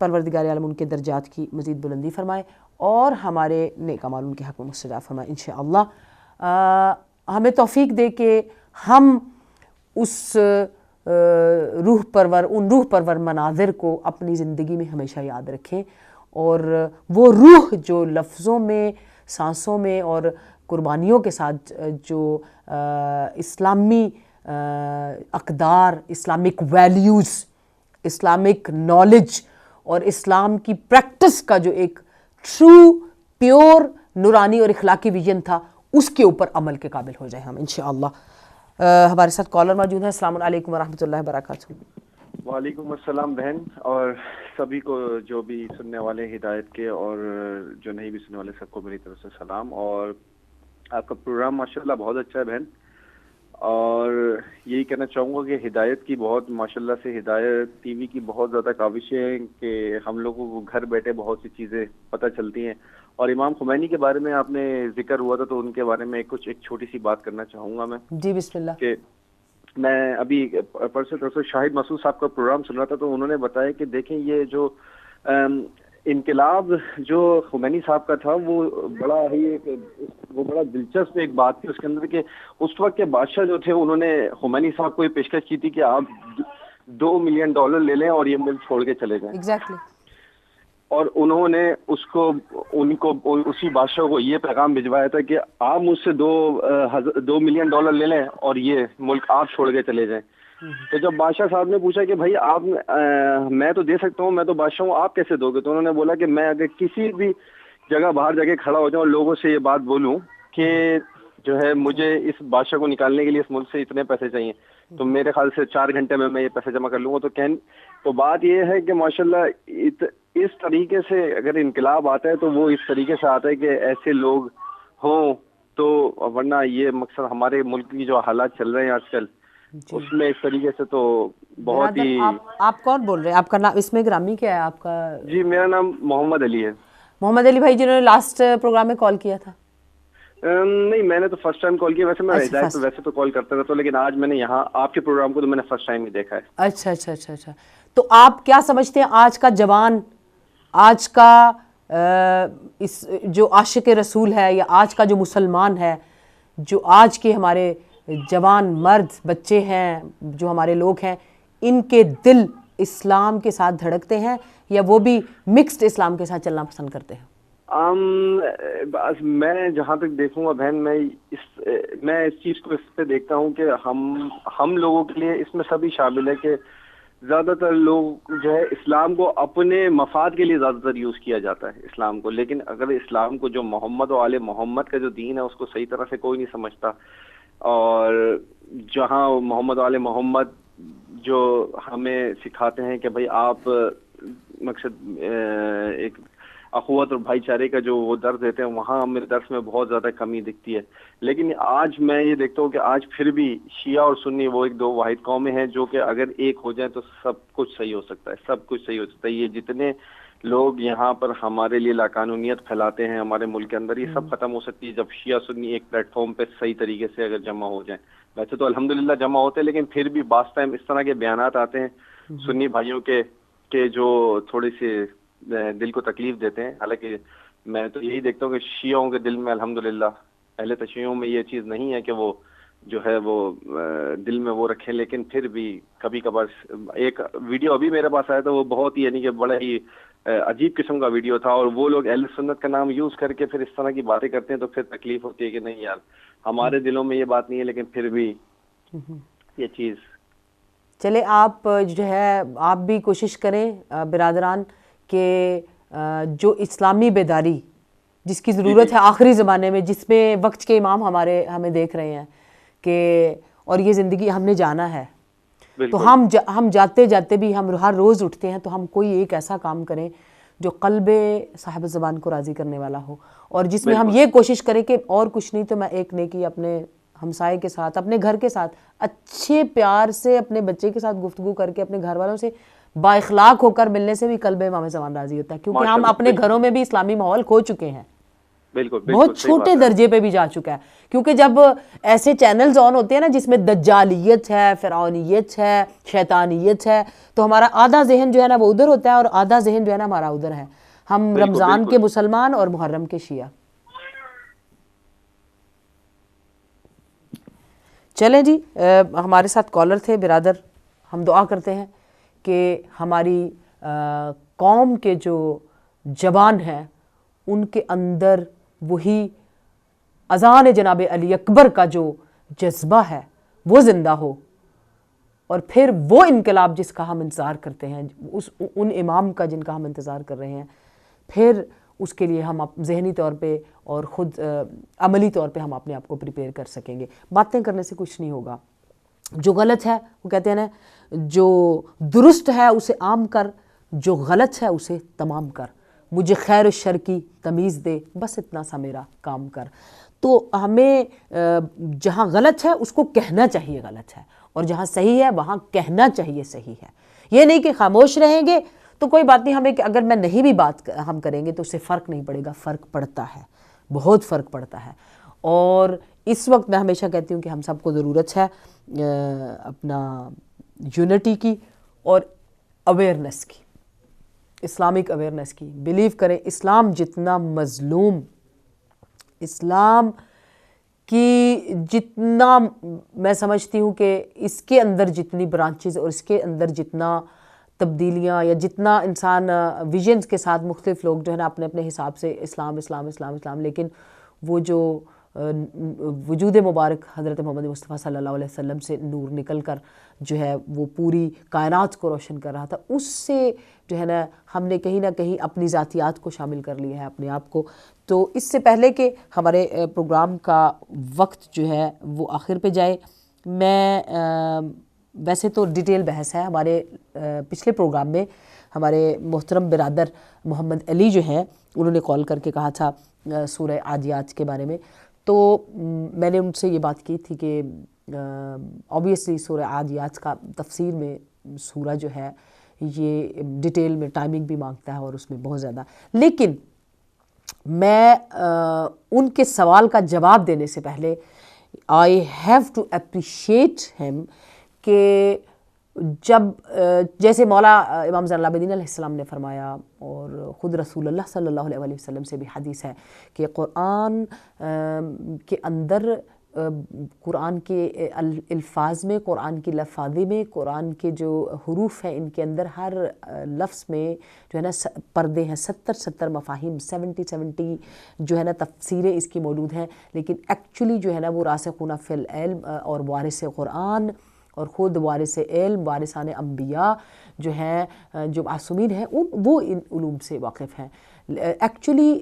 پروردگار عالم ان کے درجات کی مزید بلندی فرمائے، اور ہمارے نیک اعمال ان کے حق میں مستجاب فرمائے انشاءاللہ۔ ہمیں توفیق دے کہ ہم اس روح پرور مناظر کو اپنی زندگی میں ہمیشہ یاد رکھیں، اور وہ روح جو لفظوں میں، سانسوں میں اور قربانیوں کے ساتھ جو اسلامی اقدار، اسلامک ویلیوز، اسلامک نالج اور اسلام کی پریکٹس کا جو ایک ٹرو پیور نورانی اور اخلاقی ویژن تھا، اس کے اوپر عمل کے قابل ہو جائیں ہم انشاءاللہ۔ ہمارے ساتھ کالر موجود ہیں۔ السلام علیکم ورحمۃ اللہ وبرکاتہ۔ وعلیکم السلام بہن، اور سبھی کو جو بھی سننے والے ہدایت کے اور جو نہیں بھی سننے والے سب کو میری طرف سے سلام۔ اور آپ کا پروگرام ماشاءاللہ بہت اچھا ہے بہن، اور یہی کہنا چاہوں گا کہ ہدایت کی بہت ماشاءاللہ سے ہدایت ٹی وی کی بہت زیادہ کاوشیں ہیں کہ ہم لوگوں کو گھر بیٹھے بہت سی چیزیں پتہ چلتی ہیں۔ اور امام خمینی کے بارے میں آپ نے ذکر ہوا تھا تو ان کے بارے میں ایک چھوٹی سی بات کرنا چاہوں گا میں۔ جی بسم اللہ۔ کہ میں ابھی پرسوں شاہد مسعود صاحب کا پروگرام سن رہا تھا تو انہوں نے بتایا کہ دیکھیں یہ جو انقلاب جو خمینی صاحب کا تھا وہ بڑا دلچسپ ایک بات تھی اس کے اندر، کہ اس وقت کے بادشاہ جو تھے انہوں نے خمینی صاحب کو یہ پیشکش کی تھی کہ آپ $2 ملین لے لیں اور یہ ملک چھوڑ کے چلے جائیں۔ ایگزیکٹلی۔ اور انہوں نے ان کو اسی بادشاہ کو یہ پیغام بھجوایا تھا کہ آپ مجھ سے $2 ملین لے لیں اور یہ ملک آپ چھوڑ کے چلے جائیں۔ تو جب بادشاہ صاحب نے پوچھا کہ بھائی آپ، میں تو دے سکتا ہوں، میں تو بادشاہ ہوں، آپ کیسے دو گے؟ تو انہوں نے بولا کہ میں اگر کسی بھی جگہ باہر جا کے کھڑا ہو جاؤں اور لوگوں سے یہ بات بولوں کہ جو ہے مجھے اس بادشاہ کو نکالنے کے لیے اس ملک سے اتنے پیسے چاہیے، تو میرے خیال سے 4 گھنٹے میں یہ پیسے جمع کر لوں گا۔ تو بات یہ ہے کہ ماشاءاللہ اس طریقے سے اگر انقلاب آتا ہے تو وہ اس طریقے سے آتا ہے کہ ایسے لوگ ہوں، تو ورنہ یہ مقصد ہمارے ملک کی جو حالات چل رہے ہیں آج کل اس میں اس طریقے سے تو بہت ہی۔ آپ کون بول رہے ہیں؟ آپ کا نام اس میں گرامی کیا ہے آپ کا؟ جی میرا نام محمد علی ہے۔ محمد علی بھائی جنہوں نے لاسٹ پروگرام میں کال کیا تھا؟ نہیں، میں نے تو فرسٹ ٹائم کال کیا، ویسے میں ہدایت ویسے تو کال کرتا رہتا ہوں، لیکن آج میں نے یہاں آپ کے پروگرام کو تو میں نے فرسٹ ٹائم ہی دیکھا ہے۔ اچھا اچھا اچھا اچھا۔ تو آپ کیا سمجھتے ہیں آج کا جوان، آج کا اس جو عاشق رسول ہے، یا آج کا جو مسلمان ہے، جو آج کے ہمارے جوان مرد بچے ہیں، جو ہمارے لوگ ہیں، ان کے دل اسلام کے ساتھ دھڑکتے ہیں یا وہ بھی مکسڈ اسلام کے ساتھ چلنا پسند کرتے ہیں؟ میں جہاں تک دیکھوں گا بہن، میں اس چیز کو اس پہ دیکھتا ہوں کہ ہم لوگوں کے لیے اس میں سبھی شامل ہے کہ زیادہ تر لوگ جو ہے اسلام کو اپنے مفاد کے لیے زیادہ تر یوز کیا جاتا ہے اسلام کو، لیکن اگر اسلام کو جو محمد و آل محمد کا جو دین ہے اس کو صحیح طرح سے کوئی نہیں سمجھتا، اور جہاں محمد و آل محمد جو ہمیں سکھاتے ہیں کہ بھئی آپ مقصد ایک اخوت اور بھائی چارے کا جو وہ درس دیتے ہیں، وہاں میرے درس میں بہت زیادہ کمی دکھتی ہے۔ لیکن آج میں یہ دیکھتا ہوں کہ آج پھر بھی شیعہ اور سنی وہ ایک دو واحد قومیں ہیں جو کہ اگر ایک ہو جائیں تو سب کچھ صحیح ہو سکتا ہے، سب کچھ صحیح ہو سکتا ہے۔ یہ جتنے لوگ یہاں پر ہمارے لیے لاقانونیت پھیلاتے ہیں ہمارے ملک کے اندر، یہ سب ختم ہو سکتی ہے جب شیعہ سنی ایک پلیٹ فارم پہ صحیح طریقے سے اگر جمع ہو جائیں۔ ویسے تو الحمدللہ جمع ہوتے ہیں، لیکن پھر بھی بعض ٹائم اس طرح کے بیانات آتے ہیں سنی بھائیوں کے جو تھوڑی سی دل کو تکلیف دیتے ہیں۔ حالانکہ میں تو یہی دیکھتا ہوں کہ شیعوں کے دل میں الحمدللہ، اہل تشیعوں میں یہ چیز نہیں ہے کہ وہ جو ہے وہ دل میں وہ رکھیں، لیکن پھر بھی کبھی کبھار ایک ویڈیو ابھی میرے پاس آیا تھا، وہ بہت ہی یعنی کہ بڑا ہی عجیب قسم کا ویڈیو تھا، اور وہ لوگ اہل سنت کا نام یوز کر کے پھر اس طرح کی باتیں کرتے ہیں تو پھر تکلیف ہوتی ہے کہ نہیں یار، ہمارے دلوں میں یہ بات نہیں ہے، لیکن پھر بھی یہ چیز۔ چلے آپ جو ہے آپ بھی کوشش کریں برادران کہ جو اسلامی بیداری جس کی ضرورت ہے آخری زمانے میں، جس میں وقت کے امام ہمیں دیکھ رہے ہیں کہ اور یہ زندگی ہم نے جانا ہے، تو ہم جاتے جاتے بھی ہم ہر روز اٹھتے ہیں تو ہم کوئی ایک ایسا کام کریں جو قلب صاحب زبان کو راضی کرنے والا ہو، اور جس میں ہم یہ کوشش کریں کہ اور کچھ نہیں تو میں ایک نیکی اپنے ہمسائے کے ساتھ، اپنے گھر کے ساتھ اچھے پیار سے اپنے بچے کے ساتھ گفتگو کر کے، اپنے گھر والوں سے با اخلاق ہو کر ملنے سے بھی قلب امام زمان راضی ہوتا ہے، کیونکہ ہم اپنے گھروں میں بھی اسلامی ماحول کھو چکے ہیں، بہت چھوٹے درجے پہ بھی جا چکا ہے، کیونکہ جب ایسے چینلز آن ہوتے ہیں نا جس میں دجالیت ہے، فرعونیت ہے، شیطانیت ہے، تو ہمارا آدھا ذہن جو ہے نا وہ ادھر ہوتا ہے اور آدھا ذہن جو ہے نا ہمارا ادھر ہے، ہم رمضان کے مسلمان اور محرم کے شیعہ۔ چلیں جی، ہمارے ساتھ کالر تھے برادر. ہم دعا کرتے ہیں کہ ہماری قوم کے جو جوان ہیں ان کے اندر وہی اذان جناب علی اکبر کا جو جذبہ ہے وہ زندہ ہو، اور پھر وہ انقلاب جس کا ہم انتظار کرتے ہیں، ان امام کا جن کا ہم انتظار کر رہے ہیں، پھر اس کے لیے ہم ذہنی طور پہ اور خود عملی طور پہ ہم اپنے آپ کو پریپیئر کر سکیں گے. باتیں کرنے سے کچھ نہیں ہوگا. جو غلط ہے وہ کہتے ہیں نا، جو درست ہے اسے عام کر، جو غلط ہے اسے تمام کر، مجھے خیر و شر کی تمیز دے، بس اتنا سا میرا کام کر. تو ہمیں جہاں غلط ہے اس کو کہنا چاہیے غلط ہے، اور جہاں صحیح ہے وہاں کہنا چاہیے صحیح ہے. یہ نہیں کہ خاموش رہیں گے تو کوئی بات نہیں، ہمیں اگر میں نہیں بھی بات ہم کریں گے تو اس سے فرق نہیں پڑے گا. فرق پڑتا ہے، بہت فرق پڑتا ہے. اور اس وقت میں ہمیشہ کہتی ہوں کہ ہم سب کو ضرورت ہے اپنا یونٹی کی اور اویئرنیس کی، اسلامک اویئرنیس کی. بلیو کریں اسلام جتنا مظلوم، اسلام کی جتنا میں سمجھتی ہوں کہ اس کے اندر جتنی برانچز اور اس کے اندر جتنا تبدیلیاں یا جتنا انسان ویژنز کے ساتھ مختلف لوگ جو ہے نا اپنے اپنے حساب سے اسلام اسلام اسلام اسلام، لیکن وہ جو وجود مبارک حضرت محمد مصطفیٰ صلی اللہ علیہ وسلم سے نور نکل کر جو ہے وہ پوری کائنات کو روشن کر رہا تھا، اس سے جو ہے نا ہم نے کہیں نہ کہیں اپنی ذاتیات کو شامل کر لیا ہے، اپنے آپ کو. تو اس سے پہلے کہ ہمارے پروگرام کا وقت جو ہے وہ آخر پہ جائے، میں ویسے تو ڈیٹیل بحث ہے ہمارے پچھلے پروگرام میں. ہمارے محترم برادر محمد علی جو ہیں انہوں نے کال کر کے کہا تھا سورہ عادیات کے بارے میں، تو میں نے ان سے یہ بات کی تھی کہ اوبیسلی سورہ عادیات کا تفسیر میں سورہ جو ہے یہ ڈیٹیل میں ٹائمنگ بھی مانگتا ہے اور اس میں بہت زیادہ، لیکن میں ان کے سوال کا جواب دینے سے پہلے I have to appreciate him کہ جب جیسے مولا امام زین العابدین علیہ السلام نے فرمایا، اور خود رسول اللہ صلی اللہ علیہ وسلم سے بھی حدیث ہے کہ قرآن کے اندر، قرآن کے الفاظ میں، قرآن کی لفاظی میں، قرآن کے جو حروف ہیں ان کے اندر ہر لفظ میں جو ہے نا پردے ہیں، 70 مفاہیم، 70 جو ہے نا تفسیریں اس کی موجود ہیں. لیکن ایکچولی جو ہے نا وہ راسخون فی العلم اور وارث قرآن اور خود وارث علم، وارثان انبیاء جو ہیں، جو معصومین ہیں، وہ ان علوم سے واقف ہیں. ایکچولی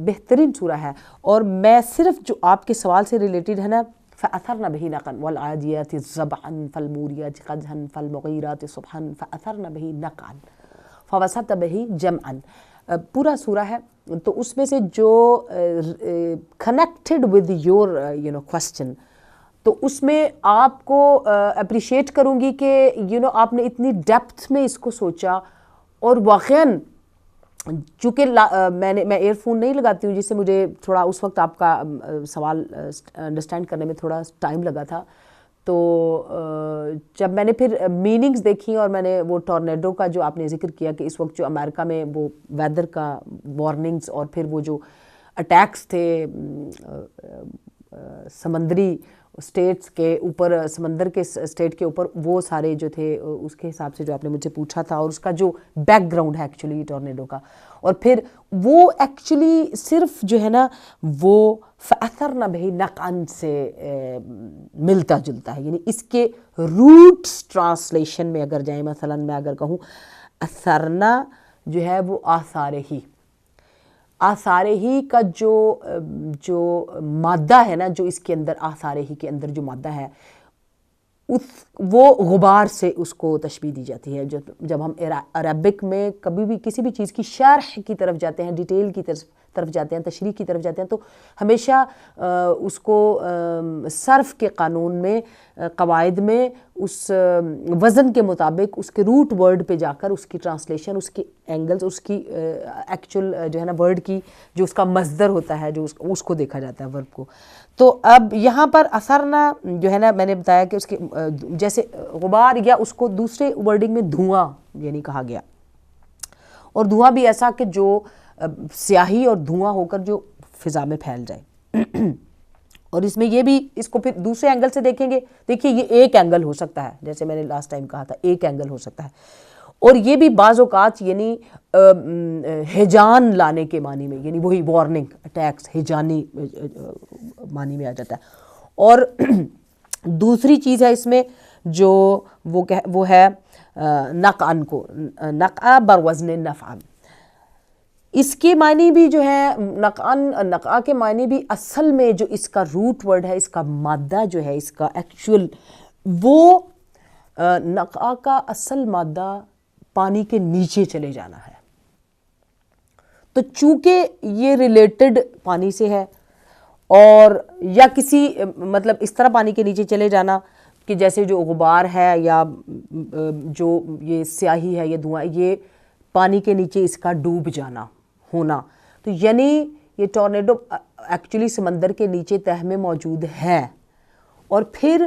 بہترین سورہ ہے. اور میں صرف جو آپ کے سوال سے ریلیٹڈ ہے نا، فَأَثَرْنَ بِهِ نَقْعًا وَالْعَادِيَاتِ ضَبْحًا فَالْمُورِيَاتِ قَدْحًا فَالْمُغِيرَاتِ صُبْحًا فَأَثَرْنَ بِهِ نَقْعًا فَوَسَطْنَ بِهِ جَمْعًا. پورا سورہ ہے. تو اس میں سے جو کنیکٹڈ ود یور کوسچن، تو اس میں آپ کو اپریشیٹ کروں گی کہ آپ نے اتنی ڈیپتھ میں اس کو سوچا. اور واقعاً چونکہ میں ایئر فون نہیں لگاتی ہوں، جس سے مجھے تھوڑا اس وقت آپ کا سوال انڈرسٹینڈ کرنے میں تھوڑا ٹائم لگا تھا. تو جب میں نے پھر میننگز دیکھی اور میں نے وہ ٹورنیڈو کا جو آپ نے ذکر کیا کہ اس وقت جو امریکہ میں وہ ویدر کا وارننگز اور پھر وہ جو اٹیکس تھے سمندری اسٹیٹس کے اوپر، سمندر کے اسٹیٹ کے اوپر، وہ سارے جو تھے اس کے حساب سے جو آپ نے مجھ سے پوچھا تھا، اور اس کا جو بیک گراؤنڈ ہے ایکچولی ٹورنیڈو کا، اور پھر وہ ایکچولی صرف جو ہے نا وہ فَأَثَرْنَ بِهِ نَقْعًا سے ملتا جلتا ہے. یعنی اس کے روٹس ٹرانسلیشن میں اگر جائیں، مثلا میں اگر کہوں اثرنا جو ہے وہ آثار ہی کا جو مادہ ہے نا، جو اس کے اندر آثار ہی کے اندر جو مادہ ہے، وہ غبار سے اس کو تشبیہ دی جاتی ہے. جب ہم عربک میں کبھی بھی کسی بھی چیز کی شرح کی طرف جاتے ہیں، ڈیٹیل کی طرف جاتے ہیں، تشریح کی طرف جاتے ہیں، تو ہمیشہ اس کو صرف کے قانون میں، قواعد میں، اس وزن کے مطابق اس کے روٹ ورڈ پہ جا کر اس کی ٹرانسلیشن، اس کی اینگلز، اس کی ایکچوئل جو ہے نا ورڈ کی جو اس کا مصدر ہوتا ہے، جو اس کو دیکھا جاتا ہے ورب کو. تو اب یہاں پر اثرنا جو ہے نا، میں نے بتایا کہ اس کے جیسے غبار، یا اس کو دوسرے ورڈنگ میں دھواں یعنی کہا گیا، اور دھواں بھی ایسا کہ جو سیاہی اور دھواں ہو کر جو فضا میں پھیل جائے. اور اس میں یہ بھی اس کو پھر دوسرے اینگل سے دیکھیں گے. دیکھیے یہ ایک اینگل ہو سکتا ہے, جیسے میں نے لاسٹ ٹائم کہا تھا ایک اینگل ہو سکتا ہے, اور یہ بھی بعض اوقات یعنی ہیجان لانے کے معنی میں, یعنی وہی وارننگ, اٹیکس, ہیجانی معنی میں آ جاتا ہے. اور دوسری چیز ہے اس میں جو وہ ہے نقعن کو, نقع بر وزن نفعن. اس کے معنی بھی جو ہے نقع کے معنی بھی اصل میں جو اس کا روٹ ورڈ ہے, اس کا مادہ جو ہے, اس کا ایکچول, وہ نقع کا اصل مادہ پانی کے نیچے چلے جانا ہے. تو چونکہ یہ ریلیٹڈ پانی سے ہے, اور یا کسی مطلب اس طرح پانی کے نیچے چلے جانا کہ جیسے جو غبار ہے یا جو یہ سیاہی ہے, یہ دھواں, یہ پانی کے نیچے اس کا ڈوب جانا ہونا, تو یعنی یہ ٹورنیڈو ایکچولی سمندر کے نیچے تہہ میں موجود ہے. اور پھر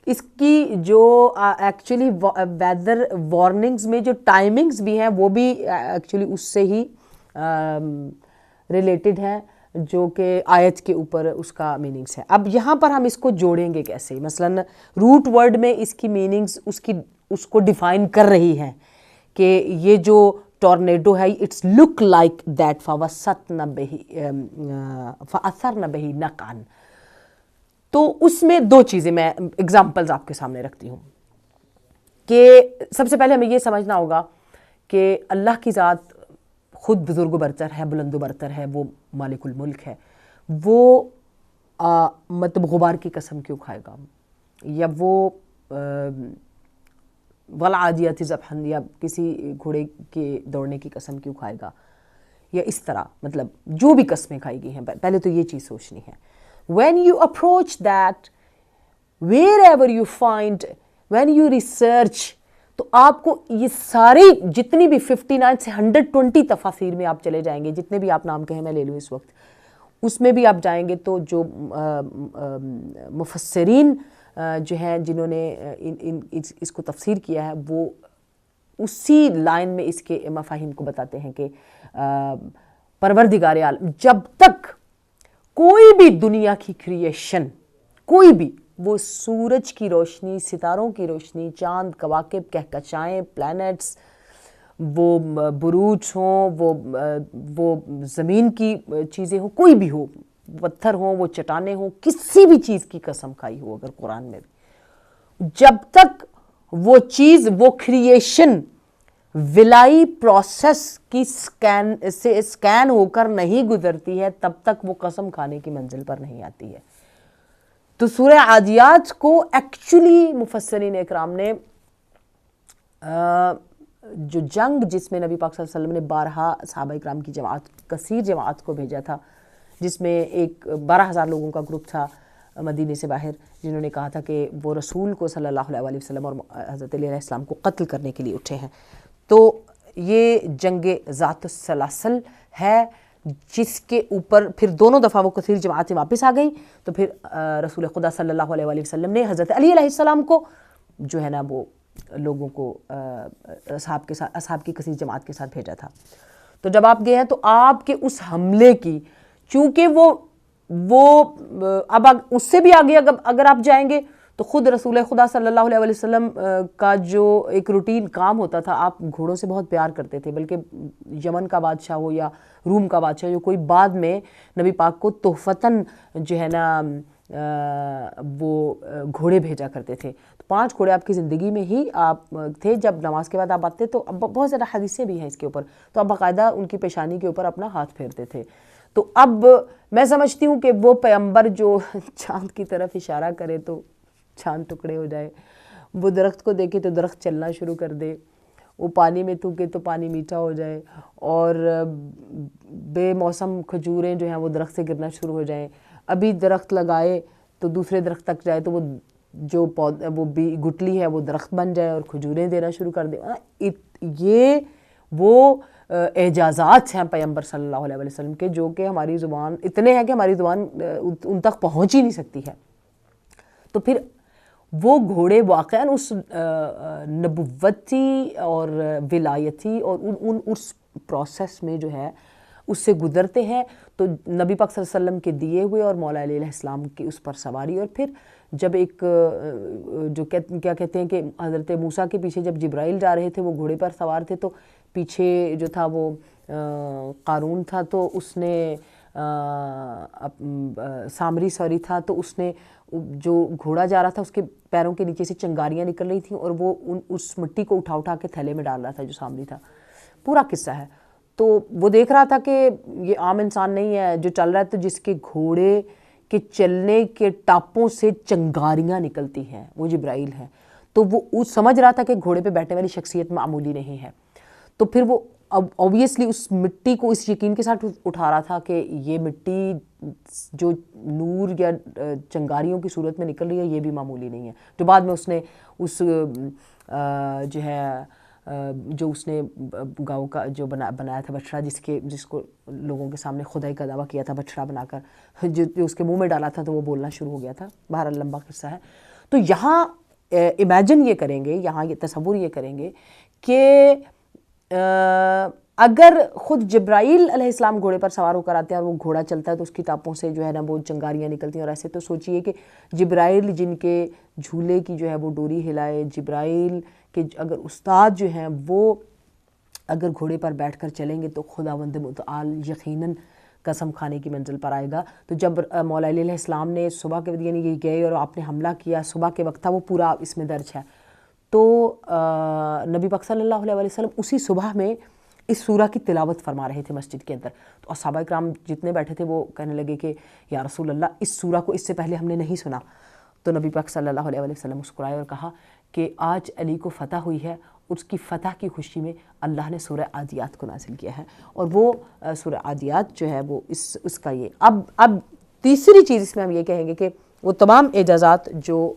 اس کی جو ایکچولی ویدر وارننگز میں جو ٹائمنگز بھی ہیں وہ بھی ایکچولی اس سے ہی ریلیٹڈ ہیں, جو کہ آیت کے اوپر اس کا میننگز ہے. اب یہاں پر ہم اس کو جوڑیں گے کیسے؟ مثلاً روٹ ورڈ میں اس کی میننگز اس کو ڈیفائن کر رہی ہیں کہ یہ جو ٹورنیڈو ہے اٹس لک لائک دیٹ فوسطن بہ فاثرن بہ نقعا. تو اس میں دو چیزیں میں اگزامپلز آپ کے سامنے رکھتی ہوں کہ سب سے پہلے ہمیں یہ سمجھنا ہوگا کہ اللہ کی ذات خود بزرگ و برتر ہے, بلند و برتر ہے, وہ مالک الملک ہے. وہ مطلب غبار کی قسم کیوں کھائے گا, یا وہ والعادیات ضبحا یا کسی گھوڑے کے دوڑنے کی قسم کیوں کھائے گا, یا اس طرح مطلب جو بھی قسمیں کھائی گئی ہیں, پہلے تو یہ چیز سوچنی ہے. When you approach that, wherever you find, when you research, تو آپ کو یہ ساری جتنی بھی 59 سے 120 تفاسیر میں آپ چلے جائیں گے, جتنے بھی آپ نام کہیں میں لے لوں اس وقت, اس میں بھی آپ جائیں گے تو جو مفسرین جو ہیں جنہوں نے اس کو تفسیر کیا ہے وہ اسی لائن میں اس کے مفاہیم کو بتاتے ہیں کہ پروردگار عالم جب تک کوئی بھی دنیا کی کریشن, کوئی بھی, وہ سورج کی روشنی, ستاروں کی روشنی, چاند, کواکب, کہکشائیں, پلانٹس, وہ بروج ہوں, وہ زمین کی چیزیں ہوں, کوئی بھی ہو, پتھر ہوں, وہ چٹانیں ہوں, کسی بھی چیز کی قسم کھائی ہو اگر قرآن میں بھی, جب تک وہ چیز, وہ کریشن ولائی پروسیس کی سکین ہو کر نہیں گزرتی ہے, تب تک وہ قسم کھانے کی منزل پر نہیں آتی ہے. تو سورہ عادیات کو ایکچولی مفسرین اکرام نے جو جنگ جس میں نبی پاک صلی اللہ علیہ وسلم نے 12 صحابہ اکرام کی جماعت, کثیر جماعت کو بھیجا تھا, جس میں ایک 12,000 لوگوں کا گروپ تھا مدینے سے باہر, جنہوں نے کہا تھا کہ وہ رسول کو صلی اللہ علیہ وسلم اور حضرت علی علیہ السلام کو قتل کرنے کے لیے اٹھے ہیں. تو یہ جنگ ذات السلاسل ہے, جس کے اوپر پھر دونوں دفعہ وہ کثیر جماعتیں واپس آ گئیں. تو پھر رسول خدا صلی اللہ علیہ وسلم نے حضرت علی علیہ السلام کو جو ہے نا وہ لوگوں کو اصحاب کی کثیر جماعت کے ساتھ بھیجا تھا. تو جب آپ گئے ہیں تو آپ کے اس حملے کی, چونکہ وہ اب اس سے بھی آگے اگر آپ جائیں گے تو خود رسول خدا صلی اللہ علیہ وسلم کا جو ایک روٹین کام ہوتا تھا, آپ گھوڑوں سے بہت پیار کرتے تھے, بلکہ یمن کا بادشاہ ہو یا روم کا بادشاہ جو کوئی بعد میں نبی پاک کو تحفتاً جو ہے نا وہ گھوڑے بھیجا کرتے تھے. تو 5 گھوڑے آپ کی زندگی میں ہی آپ تھے. جب نماز کے بعد آپ آتے تو اب بہت زیادہ حدیثیں بھی ہیں اس کے اوپر, تو آپ باقاعدہ ان کی پیشانی کے اوپر اپنا ہاتھ پھیرتے تھے. تو اب میں سمجھتی ہوں کہ وہ پیغمبر جو چاند کی طرف اشارہ کرے تو چاند ٹکڑے ہو جائے, وہ درخت کو دیکھے تو درخت چلنا شروع کر دے, وہ پانی میں تھوکے تو پانی میٹھا ہو جائے, اور بے موسم کھجوریں جو ہیں وہ درخت سے گرنا شروع ہو جائیں, ابھی درخت لگائے تو دوسرے درخت تک جائے تو وہ جو وہ گٹلی ہے وہ درخت بن جائے اور کھجوریں دینا شروع کر دے. یہ وہ اعجازات ہیں پیغمبر صلی اللہ علیہ وسلم کے, جو کہ ہماری زبان اتنے ہیں کہ ہماری زبان ان تک پہنچ ہی نہیں سکتی ہے. تو پھر وہ گھوڑے واقعاً اس نبوتی اور ولایتی اور اس پروسیس میں جو ہے اس سے گزرتے ہیں تو نبی پاک صلی اللہ علیہ وسلم کے دیے ہوئے اور مولا علیہ السلام کی اس پر سواری، اور پھر جب ایک جو کیا کہتے ہیں کہ حضرت موسیٰ کے پیچھے جب جبرائیل جا رہے تھے، وہ گھوڑے پر سوار تھے، تو پیچھے جو تھا وہ قارون تھا، تو اس نے سامری تھا، تو اس نے جو گھوڑا جا رہا تھا اس کے پیروں کے نیچے سے چنگاریاں نکل رہی تھیں، اور وہ اس مٹی کو اٹھا کے تھیلے میں ڈال رہا تھا جو سامری تھا. پورا قصہ ہے. تو وہ دیکھ رہا تھا کہ یہ عام انسان نہیں ہے جو چل رہا ہے، تو جس کے گھوڑے کے چلنے کے ٹاپوں سے چنگاریاں نکلتی ہیں وہ جبرائیل ہے. تو وہ سمجھ رہا تھا کہ گھوڑے پہ بیٹھنے والی شخصیت معمولی نہیں ہے. تو پھر وہ اب اوبیسلی اس مٹی کو اس یقین کے ساتھ اٹھا رہا تھا کہ یہ مٹی جو نور یا چنگاریوں کی صورت میں نکل رہی ہے یہ بھی معمولی نہیں ہے. جو بعد میں اس نے اس جو ہے جو اس نے گاؤں کا جو بنایا تھا بچڑا، جس کو لوگوں کے سامنے خدائی کا دعویٰ کیا تھا بچڑا بنا کر، جو اس کے منہ میں ڈالا تھا تو وہ بولنا شروع ہو گیا تھا. بہرحال لمبا قصہ ہے. تو یہاں امیجن یہ کریں گے، یہاں یہ تصور یہ کریں گے کہ اگر خود جبرائیل علیہ السلام گھوڑے پر سوار ہو کر آتے ہیں اور وہ گھوڑا چلتا ہے تو اس کی ٹاپوں سے جو ہے نا وہ چنگاریاں نکلتی ہیں. اور ایسے تو سوچئے کہ جبرائیل جن کے جھولے کی جو ہے وہ ڈوری ہلائے، جبرائیل کہ اگر استاد جو ہیں وہ اگر گھوڑے پر بیٹھ کر چلیں گے تو خداوند متعال یقیناً قسم کھانے کی منزل پر آئے گا. تو جب مولا علیہ السلام نے صبح کے یعنی یہ گئے اور آپ نے حملہ کیا، صبح کے وقت تھا، وہ پورا اس میں درج ہے. تو نبی پاک صلی اللہ علیہ وسلم اسی صبح میں اس سورہ کی تلاوت فرما رہے تھے مسجد کے اندر. تو صحابہ کرام جتنے بیٹھے تھے وہ کہنے لگے کہ یا رسول اللہ اس سورہ کو اس سے پہلے ہم نے نہیں سنا. تو نبی پاک صلی اللہ علیہ وسلم مسکرائے اور کہا کہ آج علی کو فتح ہوئی ہے، اس کی فتح کی خوشی میں اللہ نے سورہ عادیات کو نازل کیا ہے. اور وہ سورہ عادیات جو ہے وہ اس کا یہ اب تیسری چیز اس میں ہم یہ کہیں گے کہ وہ تمام اعجازات جو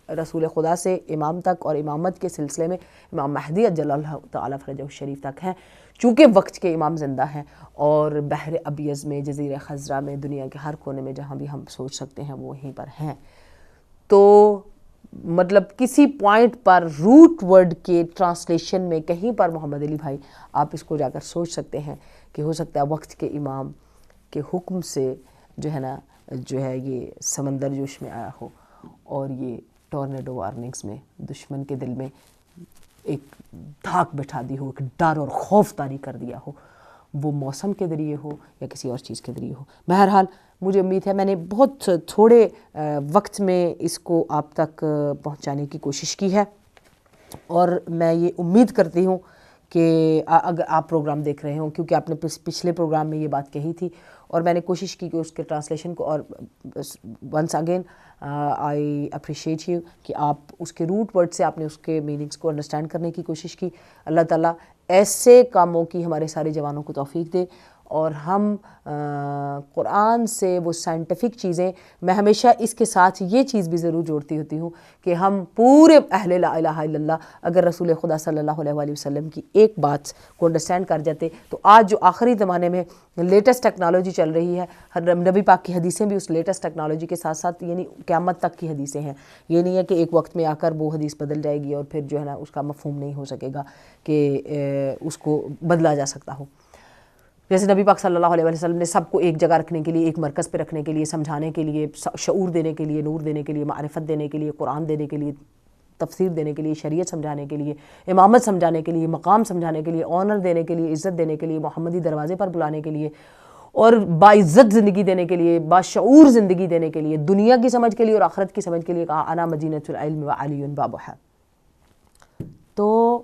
رسول خدا سے امام تک اور امامت کے سلسلے میں امام مہدی عجل اللہ تعالیٰ فرجہ الشریف تک ہیں، چونکہ وقت کے امام زندہ ہیں اور بحر ابیض میں، جزیرہ خضرا میں، دنیا کے ہر کونے میں جہاں بھی ہم سوچ سکتے ہیں وہ وہیں پر ہیں. تو مطلب کسی پوائنٹ پر روٹ ورڈ کے ٹرانسلیشن میں کہیں پر محمد علی بھائی آپ اس کو جا کر سوچ سکتے ہیں کہ ہو سکتا ہے وقت کے امام کے حکم سے جو ہے نا جو ہے یہ سمندر جوش میں آیا ہو اور یہ ٹورنیڈو وارننگز میں دشمن کے دل میں ایک دھاک بٹھا دی ہو، ایک ڈر اور خوف طاری کر دیا ہو، وہ موسم کے ذریعے ہو یا کسی اور چیز کے ذریعے ہو. بہرحال مجھے امید ہے میں نے بہت تھوڑے وقت میں اس کو آپ تک پہنچانے کی کوشش کی ہے، اور میں یہ امید کرتی ہوں کہ اگر آپ پروگرام دیکھ رہے ہوں، کیونکہ آپ نے پچھلے پروگرام میں یہ بات کہی تھی اور میں نے کوشش کی کہ اس کے ٹرانسلیشن کو، اور once again I appreciate you کہ آپ اس کے روٹ ورڈ سے آپ نے اس کے میننگز کو انڈرسٹینڈ کرنے کی کوشش کی. اللہ تعالیٰ ایسے کاموں کی ہمارے سارے جوانوں کو توفیق دے اور ہم قرآن سے وہ سائنٹیفک چیزیں، میں ہمیشہ اس کے ساتھ یہ چیز بھی ضرور جوڑتی ہوتی ہوں کہ ہم پورے اہل لا الہ الا اللہ اگر رسول خدا صلی اللہ علیہ وسلم کی ایک بات کو انڈرسٹینڈ کر جاتے تو آج جو آخری زمانے میں لیٹسٹ ٹیکنالوجی چل رہی ہے، نبی پاک کی حدیثیں بھی اس لیٹسٹ ٹیکنالوجی کے ساتھ ساتھ یعنی قیامت تک کی حدیثیں ہیں. یہ نہیں ہے کہ ایک وقت میں آ کر وہ حدیث بدل جائے گی اور پھر جو ہے نا اس کا مفہوم نہیں ہو سکے گا کہ اس کو بدلا جا سکتا ہو. جیسے نبی پاک صلی اللہ علیہ وسلم نے سب کو ایک جگہ رکھنے کے لیے، ایک مرکز پہ رکھنے کے لیے، سمجھانے کے لیے، شعور دینے کے لیے، نور دینے کے لیے، معرفت دینے کے لیے، قرآن دینے کے لیے، تفسیر دینے کے لیے، شریعت سمجھانے کے لیے، امامت سمجھانے کے لیے، مقام سمجھانے کے لیے، آنر دینے کے لیے، عزت دینے کے لیے، محمدی دروازے پر بلانے کے لیے اور باعزت زندگی دینے کے لیے، باشعور زندگی دینے کے لیے، دنیا کی سمجھ کے لیے اور آخرت کی سمجھ کے لیے کہا انا مدینۃ العلم وعلی بابها. تو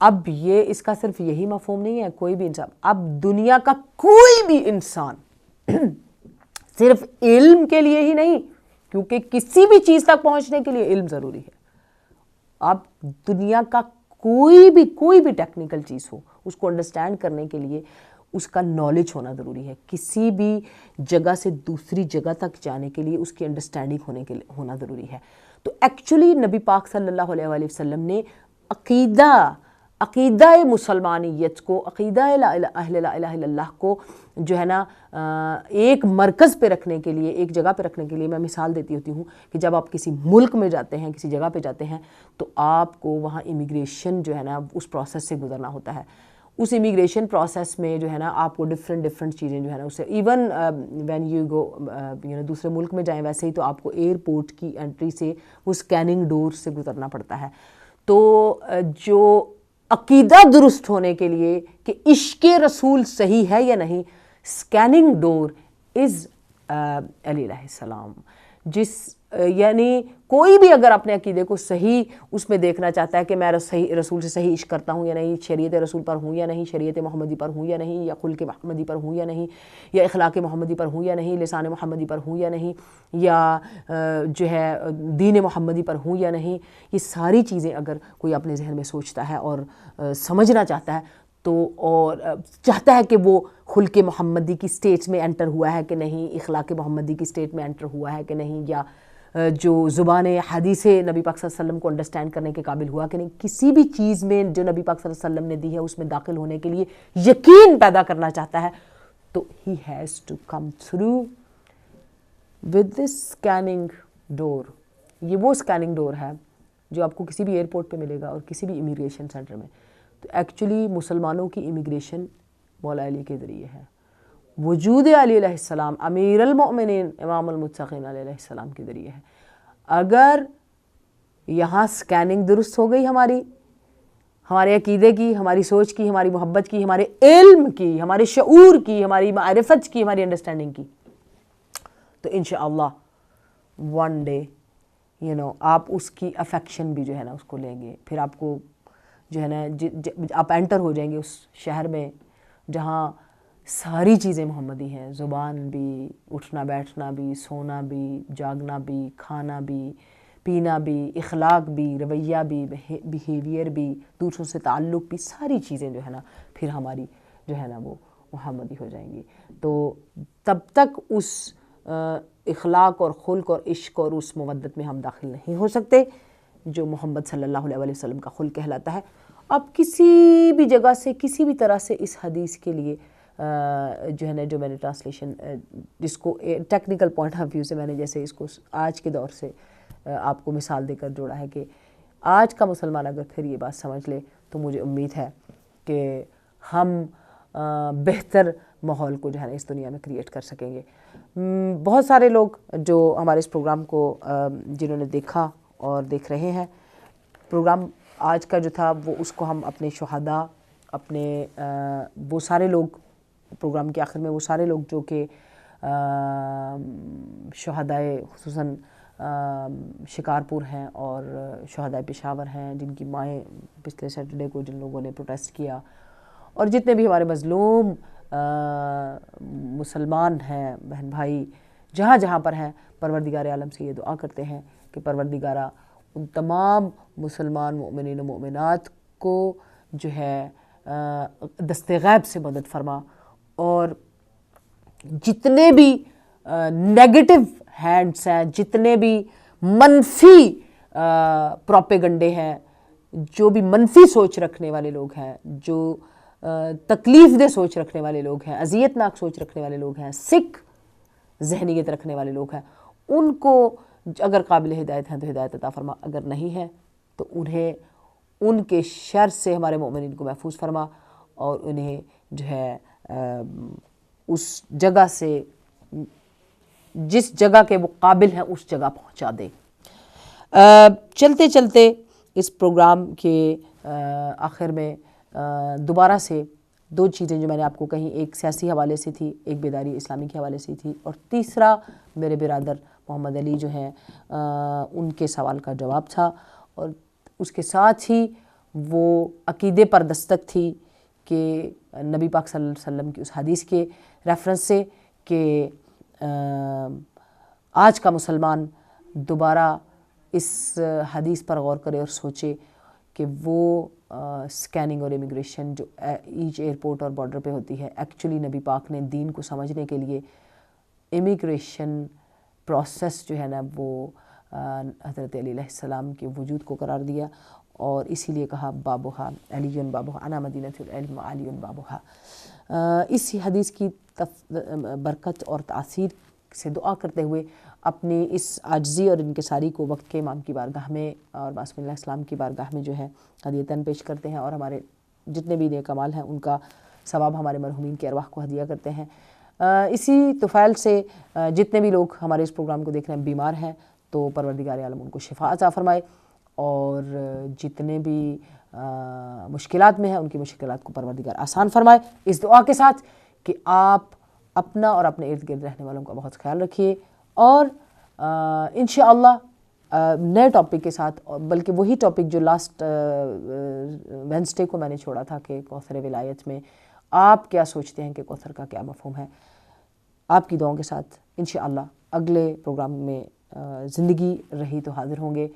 اب یہ اس کا صرف یہی مفہوم نہیں ہے، کوئی بھی انسان، اب دنیا کا کوئی بھی انسان صرف علم کے لیے ہی نہیں، کیونکہ کسی بھی چیز تک پہنچنے کے لیے علم ضروری ہے. اب دنیا کا کوئی بھی ٹیکنیکل چیز ہو، اس کو انڈرسٹینڈ کرنے کے لیے اس کا نالج ہونا ضروری ہے. کسی بھی جگہ سے دوسری جگہ تک جانے کے لیے اس کی انڈرسٹینڈنگ ہونا ضروری ہے. تو ایکچولی نبی پاک صلی اللہ علیہ وسلم نے عقیدہ مسلمانیت کو، عقیدہ اہل لا الہ الا اللہ کو جو ہے نا ایک مرکز پہ رکھنے کے لیے، ایک جگہ پہ رکھنے کے لیے، میں مثال دیتی ہوتی ہوں کہ جب آپ کسی ملک میں جاتے ہیں، کسی جگہ پہ جاتے ہیں تو آپ کو وہاں امیگریشن جو ہے نا اس پروسیس سے گزرنا ہوتا ہے. اس امیگریشن پروسیس میں جو ہے نا آپ کو ڈفرینٹ چیزیں جو ہے نا اسے ایون وین یو گو دوسرے ملک میں جائیں ویسے ہی تو آپ کو ایئرپورٹ کی انٹری سے وہ اسکیننگ ڈور سے گزرنا پڑتا ہے. تو جو عقیدہ درست ہونے کے لیے کہ عشق رسول صحیح ہے یا نہیں, اسکیننگ ڈور از علی علیہ السلام. یعنی کوئی بھی اگر اپنے عقیدے کو صحیح اس میں دیکھنا چاہتا ہے کہ میں رسول سے صحیح عشق کرتا ہوں یا نہیں, شریعت رسول پر ہوں یا نہیں, شریعت محمدی پر ہوں یا نہیں, یا خلق محمدی پر ہوں یا نہیں, یا اخلاق محمدی پر ہوں یا نہیں, لسان محمدی پر ہوں یا نہیں, یا جو ہے دین محمدی پر ہوں یا نہیں, یہ ساری چیزیں اگر کوئی اپنے ذہن میں سوچتا ہے اور سمجھنا چاہتا ہے تو اور چاہتا ہے کہ وہ خلق محمدی کی سٹیٹ میں انٹر ہوا ہے کہ نہیں, اخلاق محمدی کی سٹیٹ میں انٹر ہوا ہے کہ نہیں, یا جو زبان حدیث نبی پاک صلی اللہ علیہ وسلم کو انڈرسٹینڈ کرنے کے قابل ہوا کہ نہیں, کسی بھی چیز میں جو نبی پاک صلی اللہ علیہ وسلم نے دی ہے اس میں داخل ہونے کے لیے یقین پیدا کرنا چاہتا ہے, تو ہی has to come through with this scanning door. یہ وہ اسکیننگ ڈور ہے جو آپ کو کسی بھی ایئرپورٹ پہ ملے گا اور کسی بھی امیگریشن سینٹر میں. تو ایکچولی مسلمانوں کی امیگریشن مولا علی کے ذریعے ہے, وجود علی علیہ السلام امیر المؤمنین امام المتقین علیہ السلام کے ذریعے ہے. اگر یہاں سکیننگ درست ہو گئی ہمارے عقیدے کی, ہماری سوچ کی, ہماری محبت کی, ہمارے علم کی, ہمارے شعور کی, ہماری معرفت کی, ہماری انڈرسٹینڈنگ کی, تو انشاءاللہ ون ڈے آپ اس کی افیکشن بھی جو ہے نا اس کو لیں گے. پھر آپ کو جو ہے نا آپ انٹر ہو جائیں گے اس شہر میں جہاں ساری چیزیں محمدی ہیں, زبان بھی, اٹھنا بیٹھنا بھی, سونا بھی, جاگنا بھی, کھانا بھی, پینا بھی, اخلاق بھی, رویہ بھی, بیہیویئر بھی, دوسروں سے تعلق بھی, ساری چیزیں جو ہے نا پھر ہماری جو ہے نا وہ محمدی ہو جائیں گی. تو تب تک اس اخلاق اور خلق اور عشق اور اس مودت میں ہم داخل نہیں ہو سکتے جو محمد صلی اللہ علیہ وسلم کا خلق کہلاتا ہے. اب کسی بھی جگہ سے کسی بھی طرح سے اس حدیث کے لیے جو ہے نا جو میں نے ٹرانسلیشن جس کو ٹیکنیکل پوائنٹ آف ویو سے میں نے جیسے اس کو آج کے دور سے آپ کو مثال دے کر جوڑا ہے کہ آج کا مسلمان اگر پھر یہ بات سمجھ لے تو مجھے امید ہے کہ ہم بہتر ماحول کو جو ہے نا اس دنیا میں کریٹ کر سکیں گے. بہت سارے لوگ جو ہمارے اس پروگرام کو جنہوں نے دیکھا اور دیکھ رہے ہیں, پروگرام آج کا جو تھا وہ اس کو ہم اپنے شہداء, اپنے وہ سارے لوگ پروگرام کے آخر میں وہ سارے لوگ جو کہ شہدائے خصوصاً شکارپور ہیں اور شہدائے پشاور ہیں جن کی مائیں پچھلے سیٹرڈے کو جن لوگوں نے پروٹیسٹ کیا, اور جتنے بھی ہمارے مظلوم مسلمان ہیں بہن بھائی جہاں جہاں پر ہیں, پروردگار عالم سے یہ دعا کرتے ہیں کہ پروردگارہ ان تمام مسلمان مؤمنین و مؤمنات کو جو ہے دست غیب سے مدد فرما, اور جتنے بھی نیگیٹو ہینڈس ہیں, جتنے بھی منفی پروپیگنڈے ہیں, جو بھی منفی سوچ رکھنے والے لوگ ہیں, جو تکلیف دہ سوچ رکھنے والے لوگ ہیں, اذیت ناک سوچ رکھنے والے لوگ ہیں, سکھ ذہنیت رکھنے والے لوگ ہیں, ان کو اگر قابل ہدایت ہیں تو ہدایت عطا فرما, اگر نہیں ہے تو انہیں ان کے شر سے ہمارے مومنین کو محفوظ فرما, اور انہیں جو ہے اس جگہ سے جس جگہ کے وہ قابل ہیں اس جگہ پہنچا دے. چلتے چلتے اس پروگرام کے آخر میں دوبارہ سے دو چیزیں جو میں نے آپ کو کہیں, ایک سیاسی حوالے سے تھی, ایک بیداری اسلامی کے حوالے سے تھی, اور تیسرا میرے برادر محمد علی جو ہیں ان کے سوال کا جواب تھا, اور اس کے ساتھ ہی وہ عقیدے پر دستک تھی کہ نبی پاک صلی اللہ علیہ وسلم کی اس حدیث کے ریفرنس سے کہ آج کا مسلمان دوبارہ اس حدیث پر غور کرے اور سوچے کہ وہ سکیننگ اور امیگریشن جو ایچ ایئرپورٹ اور بارڈر پہ ہوتی ہے, ایکچولی نبی پاک نے دین کو سمجھنے کے لیے امیگریشن پروسیس جو ہے نا وہ حضرت علی علیہ السلام کے وجود کو قرار دیا, اور اسی لیے کہا بابوہا علی بابوہا انا مدینۃ العلم علی بابوہا. اس حدیث کی برکت اور تاثیر سے دعا کرتے ہوئے اپنی اس عاجزی اور انکساری کو وقت کے امام کی بارگاہ میں اور معصوم علیہ السلام کی بارگاہ میں جو ہے ہدیتاً پیش کرتے ہیں, اور ہمارے جتنے بھی نیک اعمال ہیں ان کا ثواب ہمارے مرحومین کی ارواح کو ہدیہ کرتے ہیں۔ اسی طفیل سے جتنے بھی لوگ ہمارے اس پروگرام کو دیکھ رہے ہیں بیمار ہیں تو پروردگار عالم ان کو شفا عطا فرمائے، اور جتنے بھی مشکلات میں ہیں ان کی مشکلات کو پروردگار آسان فرمائے، اس دعا کے ساتھ کہ آپ اپنا اور اپنے ارد گرد رہنے والوں کا بہت خیال رکھیے، اور انشاءاللہ نئے ٹاپک کے ساتھ، بلکہ وہی ٹاپک جو لاسٹ وینسڈے کو میں نے چھوڑا تھا کہ کوثر ولایت میں آپ کیا سوچتے ہیں کہ کوثر کا کیا مفہوم ہے، آپ کی دعاؤں کے ساتھ انشاءاللہ اگلے پروگرام میں زندگی رہی تو حاضر ہوں گے۔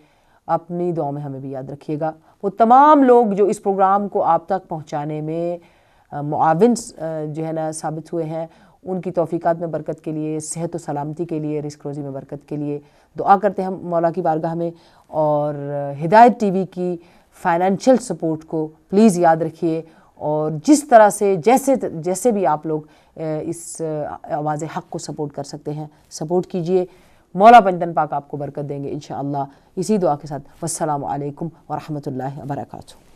اپنی دعاؤں میں ہمیں بھی یاد رکھیے گا۔ وہ تمام لوگ جو اس پروگرام کو آپ تک پہنچانے میں معاون جو ہے نا ثابت ہوئے ہیں، ان کی توفیقات میں برکت کے لیے، صحت و سلامتی کے لیے، رزق روزی میں برکت کے لیے دعا کرتے ہیں ہم مولا کی بارگاہ میں، اور ہدایت ٹی وی کی فائنینشیل سپورٹ کو پلیز یاد رکھیے، اور جس طرح سے جیسے بھی آپ لوگ اس آواز حق کو سپورٹ کر سکتے ہیں سپورٹ کیجئے۔ مولا پنجتن پاک آپ کو برکت دیں گے انشاءاللہ۔ اسی دعا کے ساتھ والسلام علیکم ورحمۃ اللہ وبرکاتہ۔